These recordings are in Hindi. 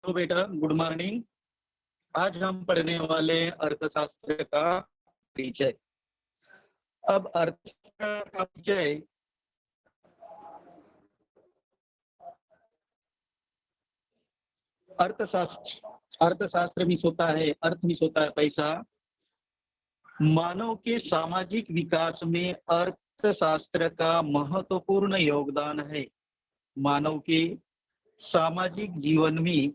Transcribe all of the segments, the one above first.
तो बेटा गुड मॉर्निंग। आज हम पढ़ने वाले अर्थशास्त्र का परिचय। अब अर्थशास्त्र का परिचय अर्थशास्त्र मीन्स होता है, अर्थ मीन्स होता है पैसा। मानव के सामाजिक विकास में अर्थशास्त्र का महत्वपूर्ण योगदान है। मानव के सामाजिक जीवन में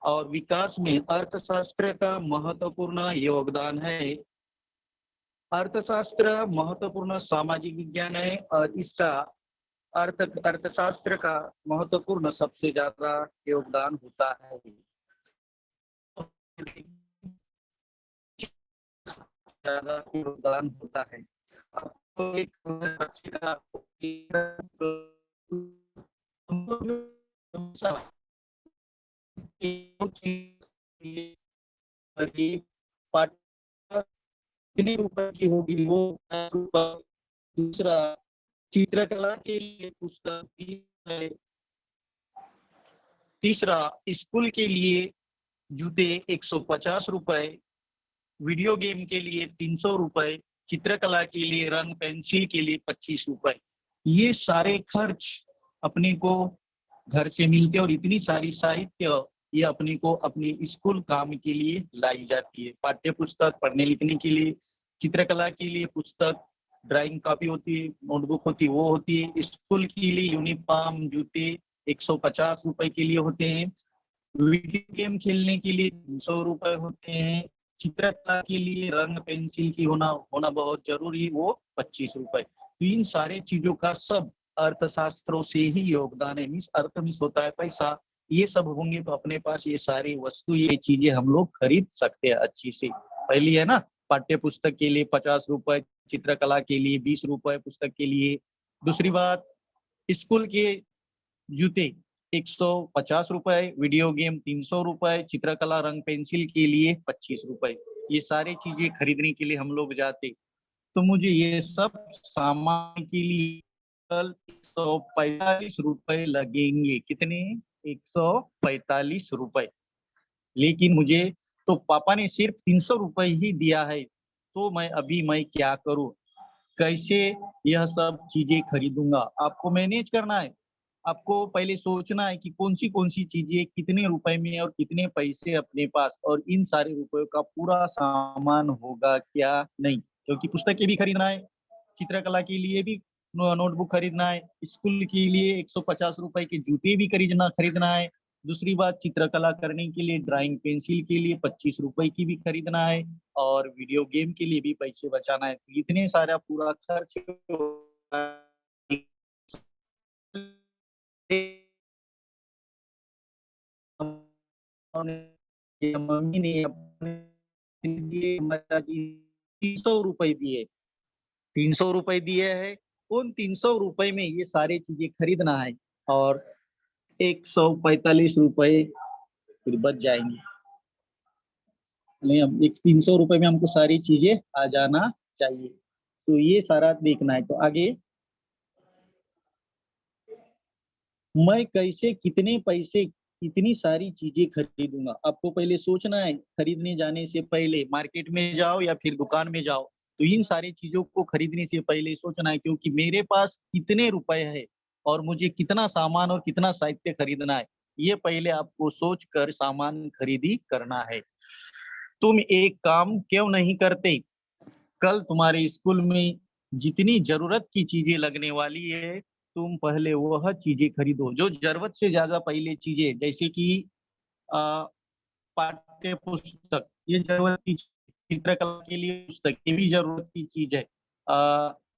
और विकास में अर्थशास्त्र का महत्वपूर्ण योगदान है। अर्थशास्त्र महत्वपूर्ण सामाजिक विज्ञान है और इसका अर्थशास्त्र का महत्वपूर्ण सबसे ज्यादा योगदान होता है। ज्यादा योगदान होता है। आपको एक अच्छे का कितने रुपए की होगी वो 10 रुपए। दूसरा, चित्रकला के लिए पुस्तक 20 है। तीसरा, स्कूल के लिए जूते 150 रुपए, वीडियो गेम के लिए 300 रुपए, चित्रकला के लिए रंग पेंसिल के लिए 25 रुपए। ये सारे खर्च अपने को घर से मिलते और इतनी सारी साहित्य ये अपने को अपने स्कूल काम के लिए लाई जाती है। पाठ्य पुस्तक पढ़ने लिखने के लिए, चित्रकला के लिए पुस्तक, ड्राइंग कॉपी होती है, नोटबुक होती है, वो होती है। स्कूल के लिए यूनिफॉर्म, जूते 150 रुपए के लिए होते हैं। वीडियो गेम खेलने के लिए 300 रुपए होते हैं। चित्रकला के लिए रंग पेंसिल की होना बहुत जरूरी है, वो 25 रुपए। तो इन सारे चीजों का सब अर्थशास्त्रों से ही योगदान है। मीन्स अर्थ मीन्स होता है पैसा। ये सब होंगे तो अपने पास ये सारी वस्तु, ये चीजें हम लोग खरीद सकते हैं अच्छी से। पहली है ना, पाठ्य पुस्तक के लिए 50 रुपए, चित्रकला के लिए 20 रुपए पुस्तक के लिए। दूसरी बात, स्कूल के जूते 150 रुपए, वीडियो गेम 300 रुपए, चित्रकला रंग पेंसिल के लिए 25 रुपए। ये सारी चीजें खरीदने के लिए हम लोग जाते, तो मुझे ये सब सामान के लिए कल 145 रुपए लगेंगे। कितने? 145 रुपए। लेकिन मुझे तो पापा ने सिर्फ 300 रुपए ही दिया है, तो मैं क्या करूं? कैसे यह सब चीजें खरीदूंगा? आपको मैनेज करना है। आपको पहले सोचना है कि कौन सी चीजें कितने रुपए में और कितने पैसे अपने पास, और इन सारे रुपयों का पूरा सामान होगा क्या नहीं। क्योंकि पुस्तकें भी खरीदना है, चित्रकला के लिए भी नोटबुक खरीदना है, स्कूल के लिए 150 रुपए के जूते भी खरीदना है। दूसरी बात, चित्रकला करने के लिए ड्राइंग पेंसिल के लिए 25 रुपए की भी खरीदना है, और वीडियो गेम के लिए भी पैसे बचाना है। तो इतने सारा पूरा खर्च मम्मी ने अपने लिए 300 रुपए दिए। 300 रुपए दिए है, उन 300 रुपए में ये सारी चीजें खरीदना है, और 145 रुपए फिर बच जाएंगे। नहीं, अब 300 रुपए में हमको सारी चीजें आ जाना चाहिए। तो ये सारा देखना है। तो आगे, मैं कैसे कितने पैसे इतनी सारी चीजें खरीदूंगा? आपको पहले सोचना है। खरीदने जाने से पहले मार्केट में जाओ या फिर दुकान में जाओ, तो इन सारी चीजों को खरीदने से पहले सोचना है क्योंकि मेरे पास कितने रुपए है और मुझे कितना सामान और कितना साहित्य खरीदना है। ये पहले आपको सोच कर सामान खरीदी करना है। तुम एक काम क्यों नहीं करते? कल तुम्हारे स्कूल में जितनी जरूरत की चीजें लगने वाली है, तुम पहले वह चीजें खरीदो। जो जरूरत से ज्यादा पहले चीजें, जैसे कि पाठ्य पुस्तक, ये जरूरत की चीज। चित्रकला के लिए पुस्तक, ये भी जरूरत की चीज है।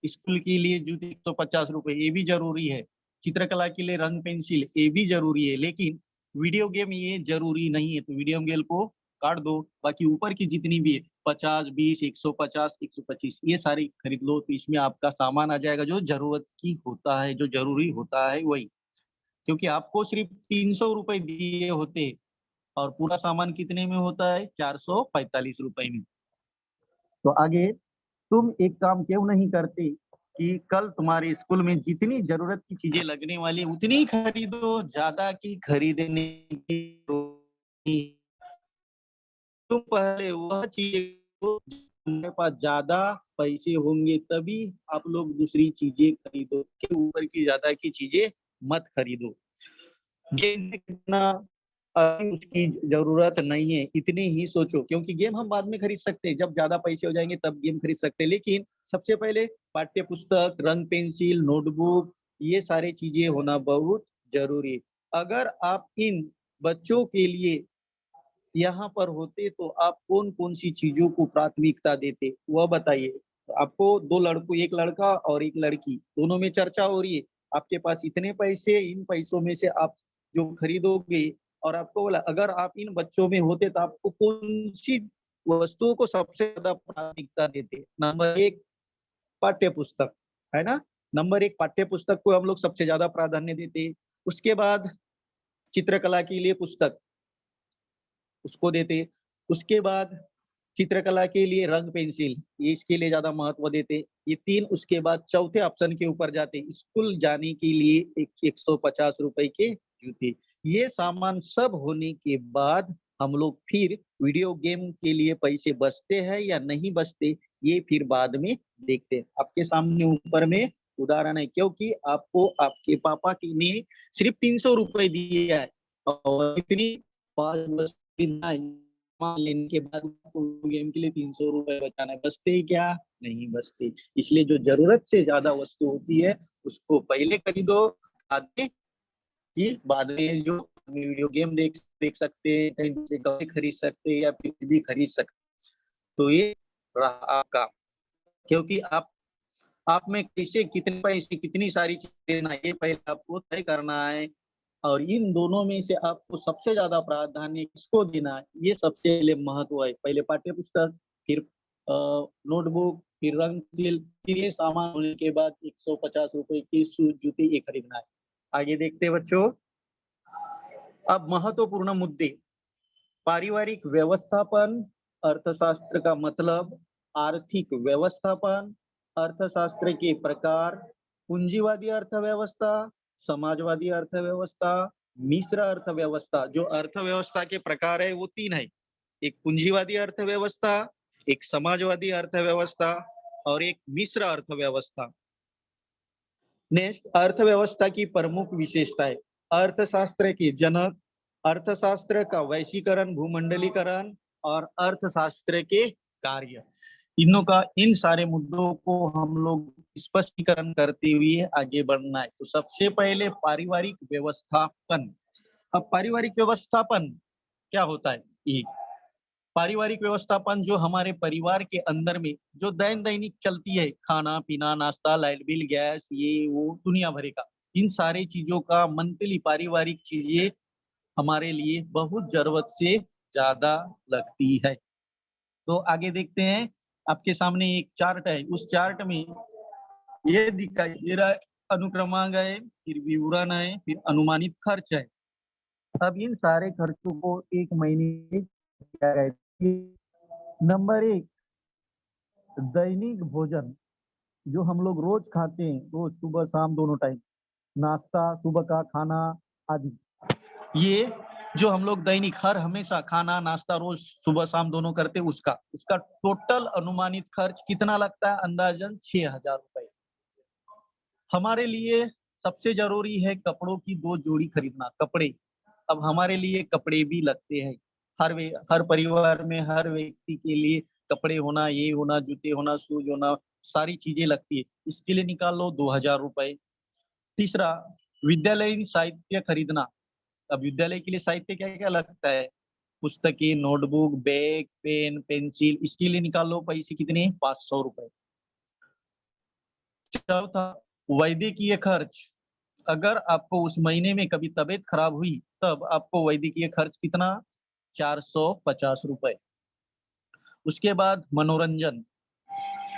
स्कूल के लिए जूते 150 रुपए, ये भी जरूरी है। चित्रकला के लिए रंग पेंसिल, ये भी जरूरी है। लेकिन वीडियो गेम ये जरूरी नहीं है, तो वीडियो गेम को काट दो। बाकी ऊपर की जितनी भी 50, 20, 150, 125, ये सारी खरीद लो। तो इसमें आपका सामान आ जाएगा जो जरूरत की होता है, जो जरूरी होता है वही। क्योंकि आपको सिर्फ 300 रुपए दिए होते और पूरा सामान कितने में होता है? 445 रुपए में। तो आगे, तुम एक काम क्यों नहीं करते कि कल तुम्हारे स्कूल में जितनी जरूरत की चीजें लगने वाली उतनी ही खरीदो, ज्यादा की खरीदने की पहले वह चीजें हमारे पास ज्यादा पैसे होंगे तभी आप लोग दूसरी चीजें खरीदो, के ऊपर की ज्यादा की चीजें मत खरीदो। गेम देखना अभी उसकी जरूरत नहीं है, इतने ही सोचो, क्योंकि गेम हम बाद में खरीद सकते हैं, जब ज्यादा पैसे हो जाएंगे तब गेम खरीद सकते हैं, लेकिन सबसे पहले पाठ्य पुस्तक, रंग पेंसिल, नोटबुक, ये सारी चीजें होना बहुत जरूरी है। अगर आप इन बच्चों के लिए यहाँ पर होते तो आप कौन-कौन सी चीज़ों को प्राथमिकता देते? वह बताइए। आपको 2 लड़कों, 1 लड़का और 1 लड़की, दोनों में चर्चा हो रही है। आपके पास इतने पैसे, इन पैसों में से आप जो खरीदोगे, और आपको बोला अगर आप इन बच्चों में होते तो आपको कौन-सी वस्तुओं को सबसे ज़्यादा प्राथमिकता देते? नंबर 1 पाठ्य पुस्तक, है ना? नंबर 1 पाठ्य पुस्तक को हम लोग सबसे ज़्यादा प्राधान्य देते। उसके बाद चित्रकला के लिए पुस्तक, उसको देते। उसके बाद चित्रकला के लिए रंग पेंसिल, ये इसके लिए ज़्यादा महत्व देते। ये 3, उसके बाद चौथे ऑप्शन के ऊपर जाते, स्कूल जाने के लिए एक ₹150 के जूते। ये सामान सब होने के बाद हम लोग फिर वीडियो गेम के लिए पैसे बचते हैं या नहीं बचते, ये फिर बाद में देखते हैं। आपके सामने ऊपर में उदाहरण है, क्योंकि आपको आपके पापा की ने सिर्फ ₹300 दिया है और इतनी 5 वर्ष सामान लेने के बाद आपको गेम के लिए ₹300 बचाना है, बचते ही क्या? नहीं बचते। इसलिए जो ज़रूरत से ज़्यादा वस्तु होती है, उसको पहले खरीदो, ताकि कि बाद में जो वीडियो गेम देख देख सकते हैं, कहीं दूसरे कपड़े खरीद सकते हैं या फिर कुछ भी खरीद सकते हैं। तो ये रहा आपका, क्योंकि आप में कैसे, कितने पैसे, कितनी सारी चीज़ें लेना है, ये पहले आपको तय करना है। और इन दोनों में से आपको सबसे ज़्यादा प्राधान्य किसको देना है, ये सबसे पहले महत्व है। पहले पाठ्य पुस्तक, फिर नोटबुक, फिर रंग पेंसिल, फिर ये सामान होने के बाद ₹150 के शूज़, जूते ये खरीदना है। आगे देखते हैं बच्चों। अब महत्वपूर्ण मुद्दे, पारिवारिक व्यवस्थापन, अर्थशास्त्र का मतलब, आर्थिक व्यवस्थापन, अर्थशास्त्र के प्रकार, पूंजीवादी अर्थव्यवस्था, समाजवादी अर्थव्यवस्था, मिश्र अर्थव्यवस्था। जो अर्थव्यवस्था के प्रकार है वो 3 है। एक पूंजीवादी अर्थव्यवस्था, एक समाजवादी अर्थव्यवस्था और एक मिश्र अर्थव्यवस्था। नेक्स्ट, अर्थव्यवस्था की प्रमुख विशेषताएं। अर्थशास्त्र के जनक, अर्थशास्त्र का वैश्वीकरण, भूमंडलीकरण और अर्थशास्त्र के कार्य। तीनों का, इन सारे मुद्दों को हम लोग स्पष्टीकरण करते हुए आगे बढ़ना है। तो सबसे पहले पारिवारिक व्यवस्थापन। अब पारिवारिक व्यवस्थापन क्या होता है? एक पारिवारिक व्यवस्थापन जो हमारे परिवार के अंदर में जो दैनिक चलती है, खाना पीना, नाश्ता, लाइट बिल, गैस, ये वो दुनिया भरे का, इन सारी चीजों का मंथली पारिवारिक चीजें हमारे लिए बहुत जरूरत से ज्यादा लगती है। तो आगे देखते हैं। आपके सामने एक चार्ट है, उस चार्ट में ये दिखाई दे रहा है, अनुक्रमांक है, फिर विवरण है, फिर अनुमानित खर्च है। अब इन सारे खर्चों को एक महीने में किया गया है। नंबर 1, दैनिक भोजन, जो हम लोग रोज खाते हैं, रोज सुबह शाम दोनों टाइम, नाश्ता, सुबह का खाना आदि। ये जो हम लोग दैनिक हर हमेशा खाना नाश्ता रोज सुबह शाम दोनों करते हैं, उसका उसका टोटल अनुमानित खर्च कितना लगता है? अंदाजन ₹6000। हमारे लिए सबसे जरूरी है कपड़ों की 2 जोड़ी खरीदना, कपड़े। अब हमारे लिए कपड़े भी लगते हैं। हर परिवार में हर व्यक्ति के लिए कपड़े होना, ये होना, जूते होना, शूज होना, सारी चीजें लगती है। इसके लिए निकाल लो ₹2000। तीसरा, विद्यालयीन साहित्य खरीदना। अब विद्यालय के लिए साहित्य क्या-क्या लगता है? पुस्तकें, नोटबुक, बैग, पेन, पेंसिल, इसके लिए निकाल लो पैसे कितने? ₹500। चौथा, वैद्यकीय खर्च। अगर आपको उस महीने में कभी तबीयत खराब हुई, तब आपको वैद्यकीय खर्च कितना? ₹450। उसके बाद मनोरंजन,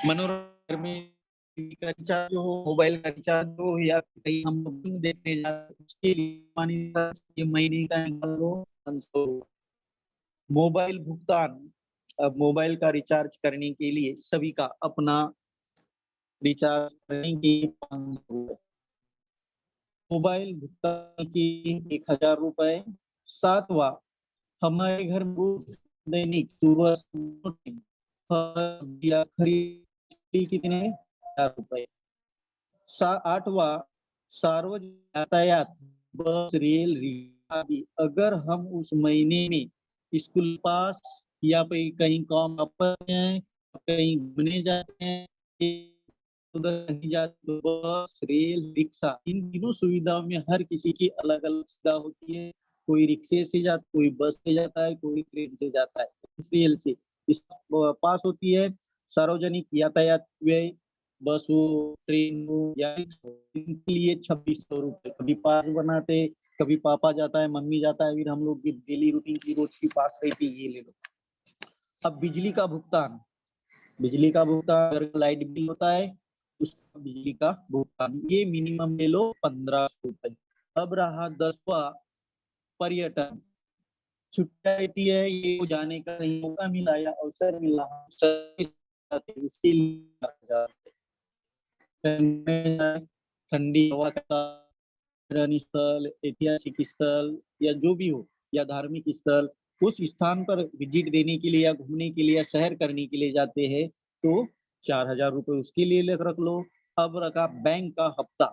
मनोरंजन में का रिचार्ज हो, मोबाइल का रिचार्ज हो, या कहीं हम लोग फिल्म देखने जा रहे हैं, उसके लिए ये महीने का निकाल लो ₹500। मोबाइल भुगतान, अब मोबाइल का रिचार्ज करने के लिए सभी का अपना रिचार्ज करने के लिए ₹500। मोबाइल भुगतान के ₹1000। 7वां, हमारे घर में दैनिक सुबह या खरीदी कितने 4 रुपए। 8वां सार्वजनिक यातायात बस रेल रिक्शा आदि अगर हम उस महीने में स्कूल पास या कहीं काम करते हैं, कहीं घूमने जाते हैं, उधर कहीं जाते तो बस रेल रिक्शा इन तीनों सुविधाओं में हर किसी की अलग अलग सुविधा होती है। कोई रिक्शे से जाता, कोई बस से जाता है, कोई ट्रेन से जाता है, इस रेल से इस पास होती है सार्वजनिक यातायात व्यय। बस हो, ट्रेन हो या रिक्शा हो, इनके लिए 2600 रुपए। कभी पास बनाते, कभी पापा जाता है, मम्मी जाता है, फिर हम लोग की डेली रूटीन की रोज की पास रहती है, ये ले लो। अब बिजली का भुगतान, अगर लाइट बिल होता है उसका बिजली का भुगतान, ये मिनिमम ले लो 1500 रुपए। अब रहा 10वां पर्यटन, छुट्टियां रहती है, ये जाने का कहीं मौका मिला या अवसर मिला, उसके लिए ठंडी हवा का पर्यटन स्थल, ऐतिहासिक स्थल या जो भी हो या धार्मिक स्थल, उस स्थान पर विजिट देने के लिए या घूमने के लिए या सैर करने के लिए जाते हैं तो 4000 रुपए उसके लिए रख लो। अब रखा बैंक का हफ्ता,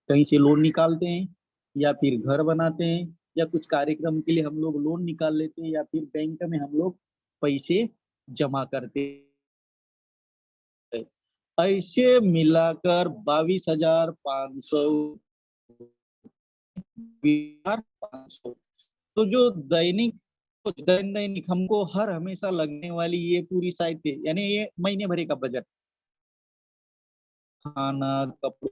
कहीं से लोन निकालते हैं या फिर घर बनाते हैं या कुछ कार्यक्रम के लिए हम लोग लोन निकाल लेते हैं या फिर बैंक में हम लोग पैसे जमा करते हैं। ऐसे मिलाकर 22,500 तो जो दैनिक हमको हर हमेशा लगने वाली ये पूरी साहित्य यानी ये महीने भरे का बजट, खाना, कपड़े,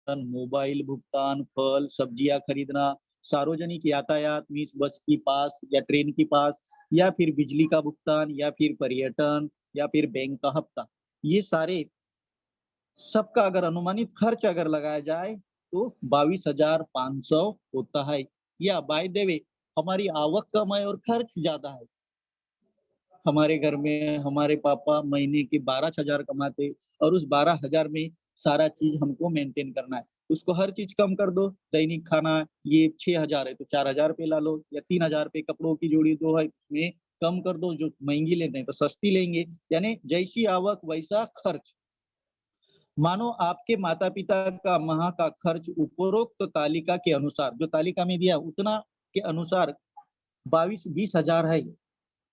मोबाइल भुगतान, फल सब्जियां खरीदना, सार्वजनिक यातायात मीन्स बस की पास या ट्रेन की पास, या फिर बिजली का भुगतान, या फिर पर्यटन, या फिर बैंक का हफ्ता, ये सारे सबका अगर अनुमानित खर्च अगर लगाया जाए तो 22,500 होता है। या बाय द वे हमारी आवक कम है और खर्च ज्यादा है। हमारे घर में हमारे पापा महीने के 12,000 कमाते और उस 12,000 में सारा चीज हमको मेंटेन करना है। उसको हर चीज कम कर दो, दैनिक खाना ये 6,000 है तो 4,000 रुपये ला लो, या 3,000 रुपये कपड़ों की जोड़ी दो है उसमें कम कर दो, जो महंगी लेते हैं तो सस्ती लेंगे, यानी जैसी आवक वैसा खर्च। मानो आपके माता पिता का माह का खर्च उपरोक्त तालिका के अनुसार, जो तालिका में दिया उतना के अनुसार 22-20,000 है,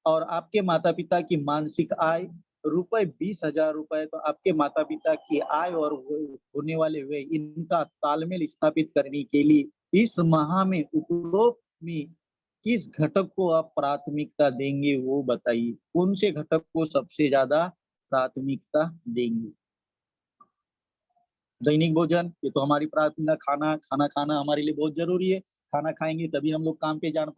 और आपके माता पिता की मानसिक आय ₹20,000, तो आपके माता पिता की आय और होने वाले व्यय इनका तालमेल स्थापित करने के लिए इस माह में उपरोक्त में किस घटक को आप प्राथमिकता देंगे वो बताइए। कौन से घटक को सबसे ज्यादा प्राथमिकता देंगे? दैनिक भोजन, ये तो हमारी प्राथमिकता, खाना खाना हमारे लिए बहुत जरूरी है। खाना खाएंगे तभी हम लोग काम पे जाना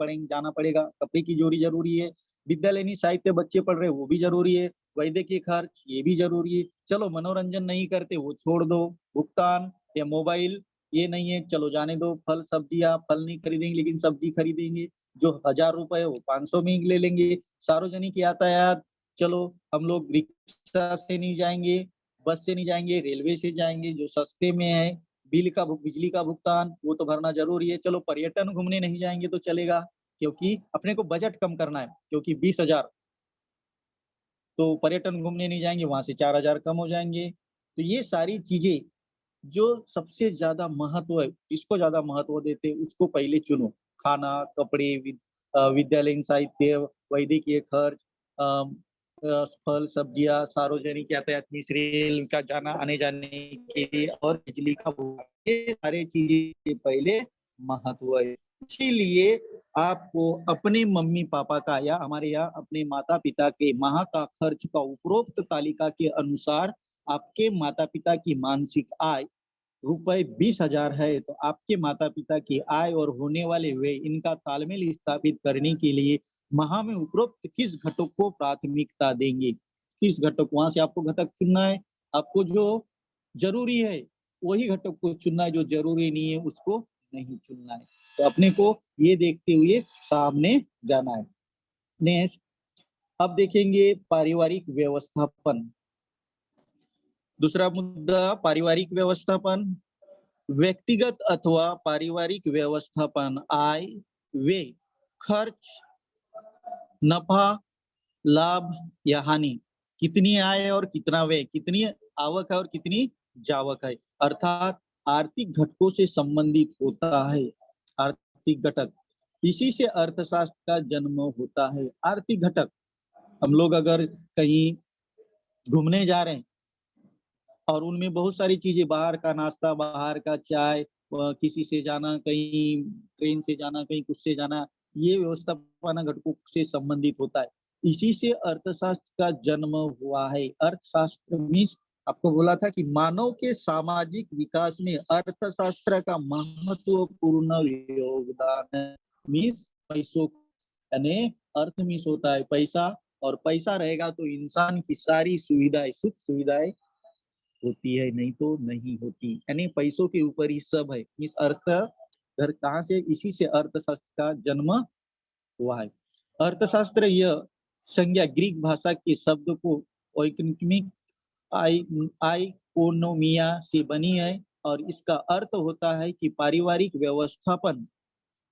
पड़ेगा। कपड़े की जोड़ी जरूरी है। विद्यालयनी साहित्य बच्चे पढ़ रहे हैं वो भी जरूरी है। वैद्यकीय खर्च ये भी जरूरी है। चलो मनोरंजन नहीं करते वो छोड़ दो। भुगतान या मोबाइल ये नहीं है, चलो जाने दो। फल सब्जियां, फल नहीं खरीदेंगे लेकिन सब्जी खरीदेंगे, जो 1,000 रुपए है वो 500 में ही ले लेंगे। सार्वजनिक यातायात, चलो हम लोग रिक्शा से नहीं जाएंगे, बस से नहीं जाएंगे, रेलवे से जाएंगे जो सस्ते में है। बिजली का भुगतान वो तो भरना जरूरी है। चलो पर्यटन घूमने नहीं जाएंगे तो चलेगा, क्योंकि अपने को बजट कम करना है, क्योंकि 20,000 तो पर्यटन घूमने नहीं जाएंगे, वहां से 4,000 कम हो जाएंगे। तो ये सारी चीजें जो सबसे ज्यादा महत्व है, इसको ज्यादा महत्व देते उसको पहले चुनो। खाना, कपड़े, विद्यालयीन साहित्य, वैद्यकीय खर्च, फल सब्जियां, सार्वजनिक यातायात में रेल का जाना आने जाने के लिए, और बिजली का भुगतान, ये सारे चीजें के पहले महत्व है। इसीलिए आपको अपने मम्मी पापा का या हमारे यहाँ अपने माता पिता के माह का खर्च का उपरोक्त तालिका के अनुसार आपके माता पिता की मानसिक आय ₹20,000 है, तो आपके माता पिता की आय और होने वाले व्यय इनका तालमेल स्थापित करने के लिए माह में उपरोक्त किस घटक को प्राथमिकता देंगे। किस घटक, वहां से आपको घटक चुनना है। आपको जो जरूरी है वही घटक को चुनना है, जो जरूरी नहीं है उसको नहीं चुनना है। तो अपने को ये देखते हुए सामने जाना है। नेक्स्ट, अब देखेंगे पारिवारिक व्यवस्थापन। दूसरा मुद्दा पारिवारिक व्यवस्थापन। व्यक्तिगत अथवा पारिवारिक व्यवस्थापन आय, व्यय, खर्च, नफा, लाभ या हानि, कितनी आय और कितना व्यय, कितनी आवक है और कितनी जावक है, अर्थात आर्थिक घटकों से संबंधित होता है। आर्थिक घटक, इसी से अर्थशास्त्र का जन्म होता है। आर्थिक घटक, हम लोग अगर कहीं घूमने जा रहे हैं और उनमें बहुत सारी चीजें, बाहर का नाश्ता, बाहर का चाय, किसी से जाना, कहीं ट्रेन से जाना, कहीं कुछ से जाना, ये व्यवस्थापन घटकों से संबंधित होता है। इसी से अर्थशास्त्र का जन्म हुआ है। अर्थशास्त्र मीन्स, आपको बोला था कि मानव के सामाजिक विकास में अर्थशास्त्र का महत्वपूर्ण योगदान है। मीन्स पैसों, यानी अर्थ मीन्स होता है पैसा, और पैसा रहेगा तो इंसान की सारी सुविधाएं, सुख सुविधाएं होती है, नहीं तो नहीं होती। यानी पैसों के ऊपर ही सब है। इस अर्थ घर कहाँ से, इसी से अर्थशास्त्र का जन्म हुआ है। अर्थशास्त्र यह संज्ञा ग्रीक भाषा के शब्द को इकोनॉमिक आइकोनोमिया से बनी है, और इसका अर्थ होता है कि पारिवारिक व्यवस्थापन।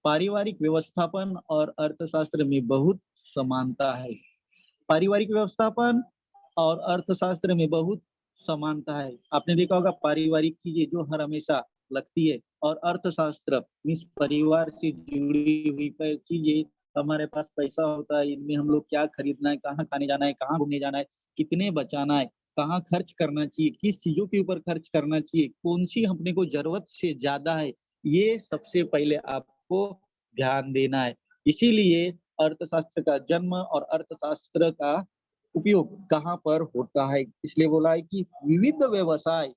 पारिवारिक व्यवस्थापन और अर्थशास्त्र में बहुत समानता है। पारिवारिक व्यवस्थापन और अर्थशास्त्र में बहुत समानता है। आपने देखा होगा पारिवारिक चीजें जो हर हमेशा लगती है, और अर्थशास्त्र मीन्स परिवार से जुड़ी हुई चीजें। हमारे पास पैसा होता है, इनमें हम लोग क्या खरीदना है, कहाँ खाने जाना है, कहाँ घूमने जाना है, कितने बचाना है, कहाँ खर्च करना चाहिए, किस चीजों के ऊपर खर्च करना चाहिए, कौन सी अपने को जरूरत से ज्यादा है, ये सबसे पहले आपको ध्यान देना है। इसीलिए अर्थशास्त्र का जन्म और अर्थशास्त्र का उपयोग कहाँ पर होता है, इसलिए बोला है कि विविध व्यवसाय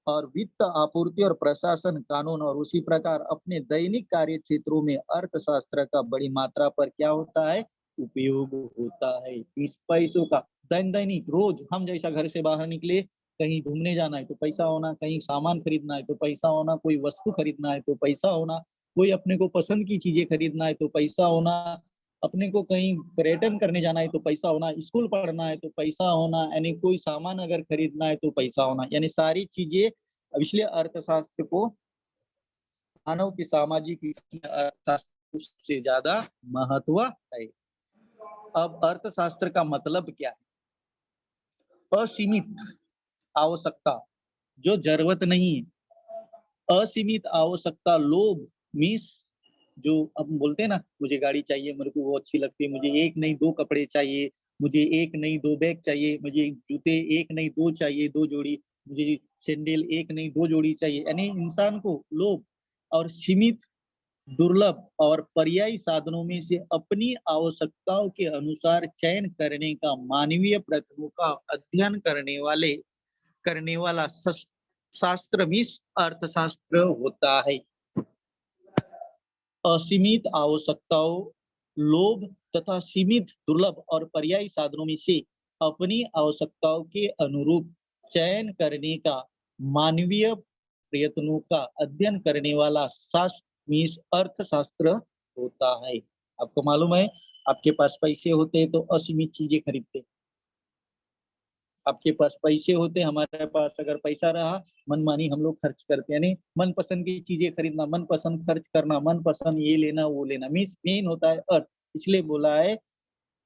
और वित्त, आपूर्ति और प्रशासन, कानून और उसी प्रकार अपने दैनिक कार्य क्षेत्रों में अर्थशास्त्र का बड़ी मात्रा पर क्या होता है, उपयोग होता है। इस पैसों का दैनिक, रोज हम जैसा घर से बाहर निकले, कहीं घूमने जाना है तो पैसा होना, कहीं सामान खरीदना है तो पैसा होना, कोई वस्तु खरीदना है तो पैसा होना, कोई अपने को पसंद की चीजें खरीदना है तो पैसा होना, अपने को कहीं पर्यटन करने जाना है तो पैसा होना, स्कूल पढ़ना है तो पैसा होना, यानी कोई सामान अगर खरीदना है तो पैसा होना, यानी सारी चीजें। अब इसलिए अर्थशास्त्र को मानव की सामाजिक अर्थशास्त्र से ज्यादा महत्व है। अब अर्थशास्त्र का मतलब क्या है? असीमित आवश्यकता, जो जरूरत नहीं है। असीमित आवश्यकता, लोभ मीन्स, जो हम बोलते हैं ना, मुझे गाड़ी चाहिए, मेरे को वो अच्छी लगती है, मुझे एक नहीं दो कपड़े चाहिए, मुझे एक नहीं दो बैग चाहिए, मुझे जूते एक नहीं दो चाहिए, दो जोड़ी, मुझे सैंडल एक नहीं दो जोड़ी चाहिए। यानी इंसान को लोभ और सीमित, दुर्लभ और पर्यायी साधनों में से अपनी आवश्यकताओं के अनुसार चयन करने का मानवीय प्रयत्नों का अध्ययन करने वाला शास्त्र मीन्स अर्थशास्त्र होता है। असीमित आवश्यकताओं, लोभ तथा सीमित, दुर्लभ और पर्यायी साधनों में से अपनी आवश्यकताओं के अनुरूप चयन करने का मानवीय प्रयत्नों का अध्ययन करने वाला शास्त्र मीन्स अर्थशास्त्र होता है। आपको मालूम है, आपके पास पैसे होते हैं तो असीमित चीजें खरीदते, आपके पास पैसे होते, हमारे पास अगर पैसा रहा, मनमानी हम लोग खर्च करते हैं। यानी मनपसंद की चीजें खरीदना, मनपसंद खर्च करना, मनपसंद ये लेना वो लेना, मीन्स मेन होता है अर्थ। इसलिए बोला है,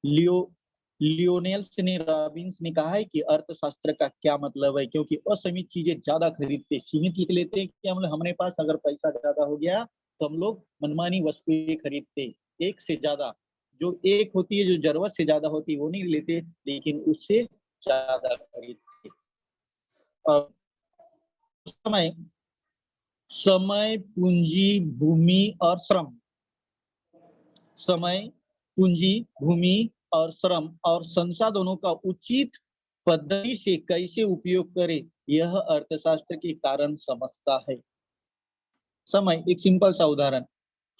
लियो लियोनेल ने रॉबिन्स ने कहा है कि अर्थशास्त्र का क्या मतलब है, क्योंकि असीमित चीजें ज्यादा खरीदते, सीमित लिख लेते हैं कि हम हमारे पास अगर पैसा ज्यादा हो गया तो हम लोग मनमानी वस्तुएं खरीदते, एक से ज्यादा, जो एक होती है, जो जरूरत से ज्यादा होती है वो नहीं लेते, लेकिन उससे ज्यादा खरीदते। अब समय, समय, पूंजी, भूमि और श्रम, समय, पूंजी, भूमि और श्रम और संसाधनों का उचित पद्धति से कैसे उपयोग करें, यह अर्थशास्त्र के कारण समझता है। समय, एक सिंपल सा उदाहरण,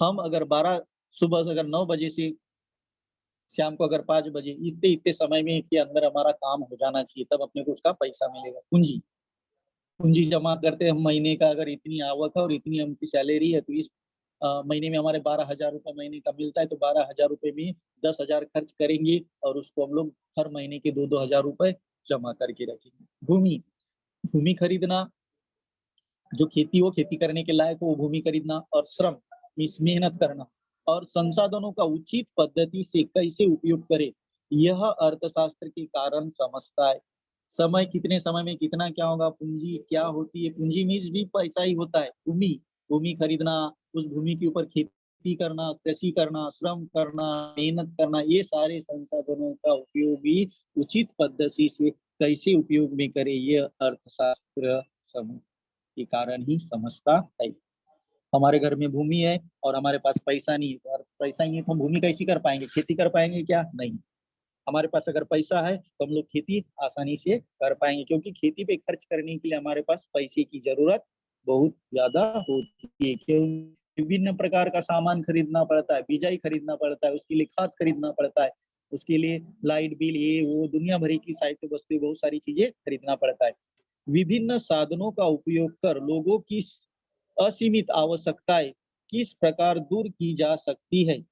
हम अगर 12 सुबह से अगर 9 बजे से शाम को अगर 5 बजे, इतने इतने समय में के अंदर हमारा काम हो जाना चाहिए, तब अपने को उसका पैसा मिलेगा। पूंजी, पूंजी जमा करते हम, महीने का अगर इतनी आवक है और इतनी हमकी सैलरी है, तो इस महीने में हमारे 12,000 रुपए महीने का मिलता है, तो 12,000 रुपए में 10,000 खर्च करेंगे और उसको हम लोग हर महीने के 2-2 हजार रुपए जमा करके रखेंगे। भूमि, भूमि खरीदना, जो खेती हो, खेती करने के लायक हो वो भूमि खरीदना, और श्रम मीन्स मेहनत करना, और संसाधनों का उचित पद्धति से कैसे उपयोग करे, यह अर्थशास्त्र के कारण समझता है। समय, कितने समय में कितना क्या होगा, पूंजी क्या होती है, पूंजी मीन्स भी पैसा ही होता है। भूमि, भूमि खरीदना, उस भूमि के ऊपर खेती करना, कृषि करना, श्रम करना, मेहनत करना, ये सारे संसाधनों का उपयोग भी उचित पद्धति से कैसे उपयोग में करे, ये अर्थशास्त्र के कारण ही समझता है। हमारे घर में भूमि है और हमारे पास पैसा नहीं है, तो पैसा ही नहीं है तो हम भूमि कैसी कर पाएंगे, खेती कर पाएंगे क्या? नहीं। हमारे पास अगर पैसा है तो हम लोग खेती आसानी से कर पाएंगे, क्योंकि खेती पे खर्च करने के लिए हमारे पास पैसे की जरूरत बहुत ज्यादा होती है। क्यों? विभिन्न प्रकार का सामान खरीदना पड़ता है, बिजाई खरीदना पड़ता है, उसके लिए खाद खरीदना पड़ता है, उसके लिए लाइट बिल, ये वो दुनिया भरी की साहित्य वस्तु, बहुत सारी चीजें खरीदना पड़ता है। विभिन्न साधनों का उपयोग कर लोगों की असीमित आवश्यकताएं किस प्रकार दूर की जा सकती है।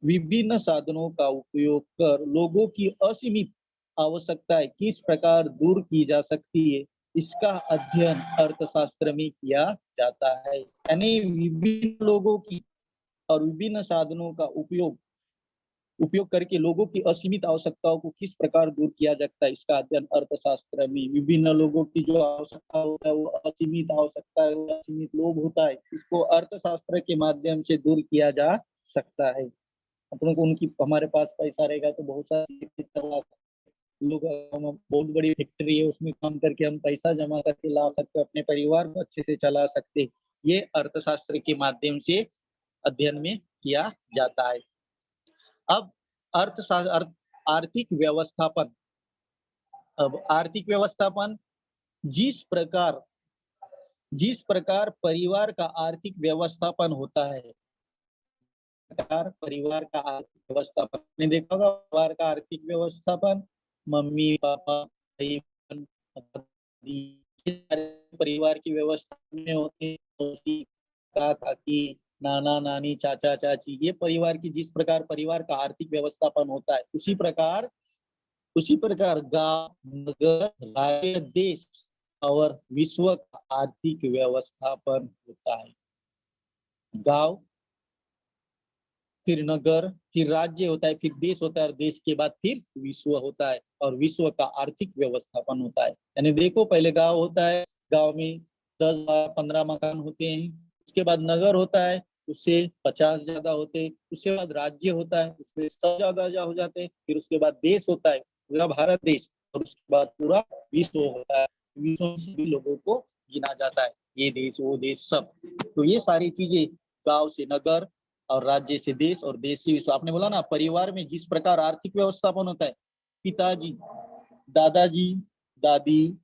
विभिन्न साधनों का उपयोग कर लोगों की असीमित आवश्यकताएं किस प्रकार दूर की जा सकती है, इसका अध्ययन अर्थशास्त्र में किया जाता है। यानी विभिन्न लोगों की और विभिन्न साधनों का उपयोग उपयोग करके लोगों की असीमित आवश्यकताओं को किस प्रकार दूर किया जाता है, इसका अध्ययन अर्थशास्त्र में। विभिन्न लोगों की जो आवश्यकता होता है वो असीमित आवश्यकता है, असीमित लोभ होता है, इसको अर्थशास्त्र के माध्यम से दूर किया जा सकता है। अपनों को उनकी, हमारे पास पैसा रहेगा तो बहुत सारी लोग, हम बहुत बड़ी फैक्ट्री है उसमें काम करके हम पैसा जमा करके ला सकते, अपने परिवार को अच्छे से चला सकते, ये अर्थशास्त्र के माध्यम से अध्ययन में किया जाता है। अब अर्थशास्त्र, आर्थिक व्यवस्थापन। अब आर्थिक व्यवस्थापन, जिस प्रकार जिस प्रकार परिवार का आर्थिक व्यवस्थापन होता है, परिवार का आर्थिक व्यवस्थापन ने देखा होगा, परिवार का आर्थिक व्यवस्थापन, मम्मी पापा भाई बहन, दादी, ये सारे परिवार की व्यवस्था में होते हैं। काका काकी, नाना नानी, चाचा चाची, ये परिवार की, जिस प्रकार परिवार का आर्थिक व्यवस्थापन होता है, उसी प्रकार गांव, नगर, राज्य, देश और विश्व का आर्थिक व्यवस्थापन होता है। गांव, फिर नगर, फिर राज्य होता है, फिर देश होता है, और देश के बाद फिर विश्व होता है, और विश्व का आर्थिक व्यवस्थापन होता है। यानी देखो, पहले गांव होता है, गांव में 10-15 मकान होते हैं, उसके बाद नगर होता है, उससे 50 ज्यादा होते हैं, उसके बाद राज्य होता है, उसमें 100 ज्यादा हो जाते हैं, फिर उसके बाद देश होता है, पूरा भारत देश, और उसके बाद पूरा विश्व होता है। विश्व में सभी लोगों को गिना जाता है, ये देश वो देश सब। तो ये सारी चीजें, गांव से नगर और राज्य से देश और देश से विश्व। आपने बोला ना, परिवार में जिस प्रकार आर्थिक व्यवस्थापन होता है, पिताजी, दादाजी, दादी,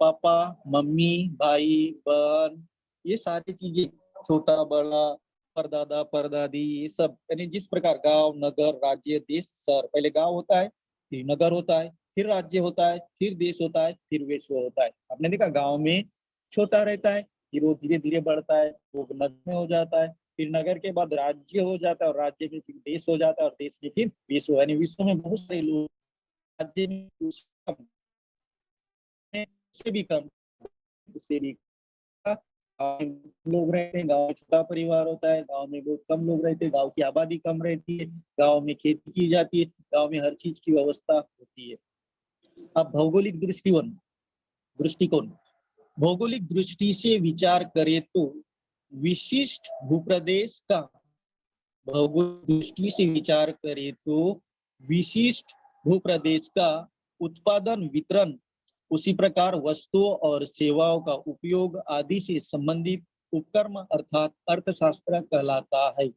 पापा, मम्मी, भाई बहन, ये सारी चीजें, छोटा बड़ा, परदादा परदादी, ये सब, यानी जिस प्रकार गांव, नगर, राज्य, देश, शहर। पहले गांव होता है, फिर नगर होता है, फिर राज्य होता है, फिर देश होता है, फिर विश्व होता है। आपने देखा, गांव में छोटा रहता है, फिर वो धीरे धीरे बढ़ता है, वो नगर में हो जाता है, फिर नगर के बाद राज्य हो जाता है, और राज्य में फिर देश हो जाता है, और देश में फिर विश्व। यानी विश्व में बहुत सारे लोग, राज्य में उससे भी कम, उससे भी गाँव में लोग रहते हैं, गाँव में छोटा परिवार होता है, गाँव में बहुत कम लोग रहते हैं, गाँव की आबादी कम रहती है, गाँव में खेती की जाती है, गाँव में हर चीज की व्यवस्था होती है। अब भौगोलिक दृष्टिकोण, भौगोलिक दृष्टि से विचार करें तो विशिष्ट भूप्रदेश का, भौगोलिक दृष्टि से विचार करें तो विशिष्ट भूप्रदेश का उत्पादन, वितरण, उसी प्रकार वस्तुओं और सेवाओं का उपयोग आदि से संबंधित उपक्रम अर्थात अर्थशास्त्र कहलाता है।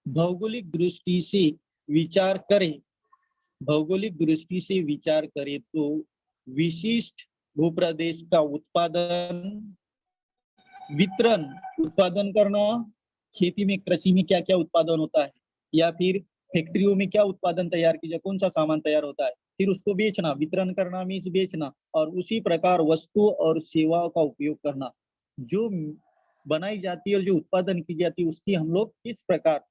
भौगोलिक दृष्टि से विचार करें, भौगोलिक दृष्टि से विचार करें तो विशिष्ट भूप्रदेश का उत्पादन, वितरण, उत्पादन करना, खेती में कृषि में क्या क्या उत्पादन होता है, या फिर फैक्ट्रियों में क्या उत्पादन तैयार किया, कौन सा सामान तैयार होता है, फिर उसको बेचना, वितरण करना मीन्स बेचना, और उसी प्रकार वस्तु और सेवाओं का उपयोग करना, जो बनाई जाती है और जो उत्पादन की जाती है उसकी हम लोग किस प्रकार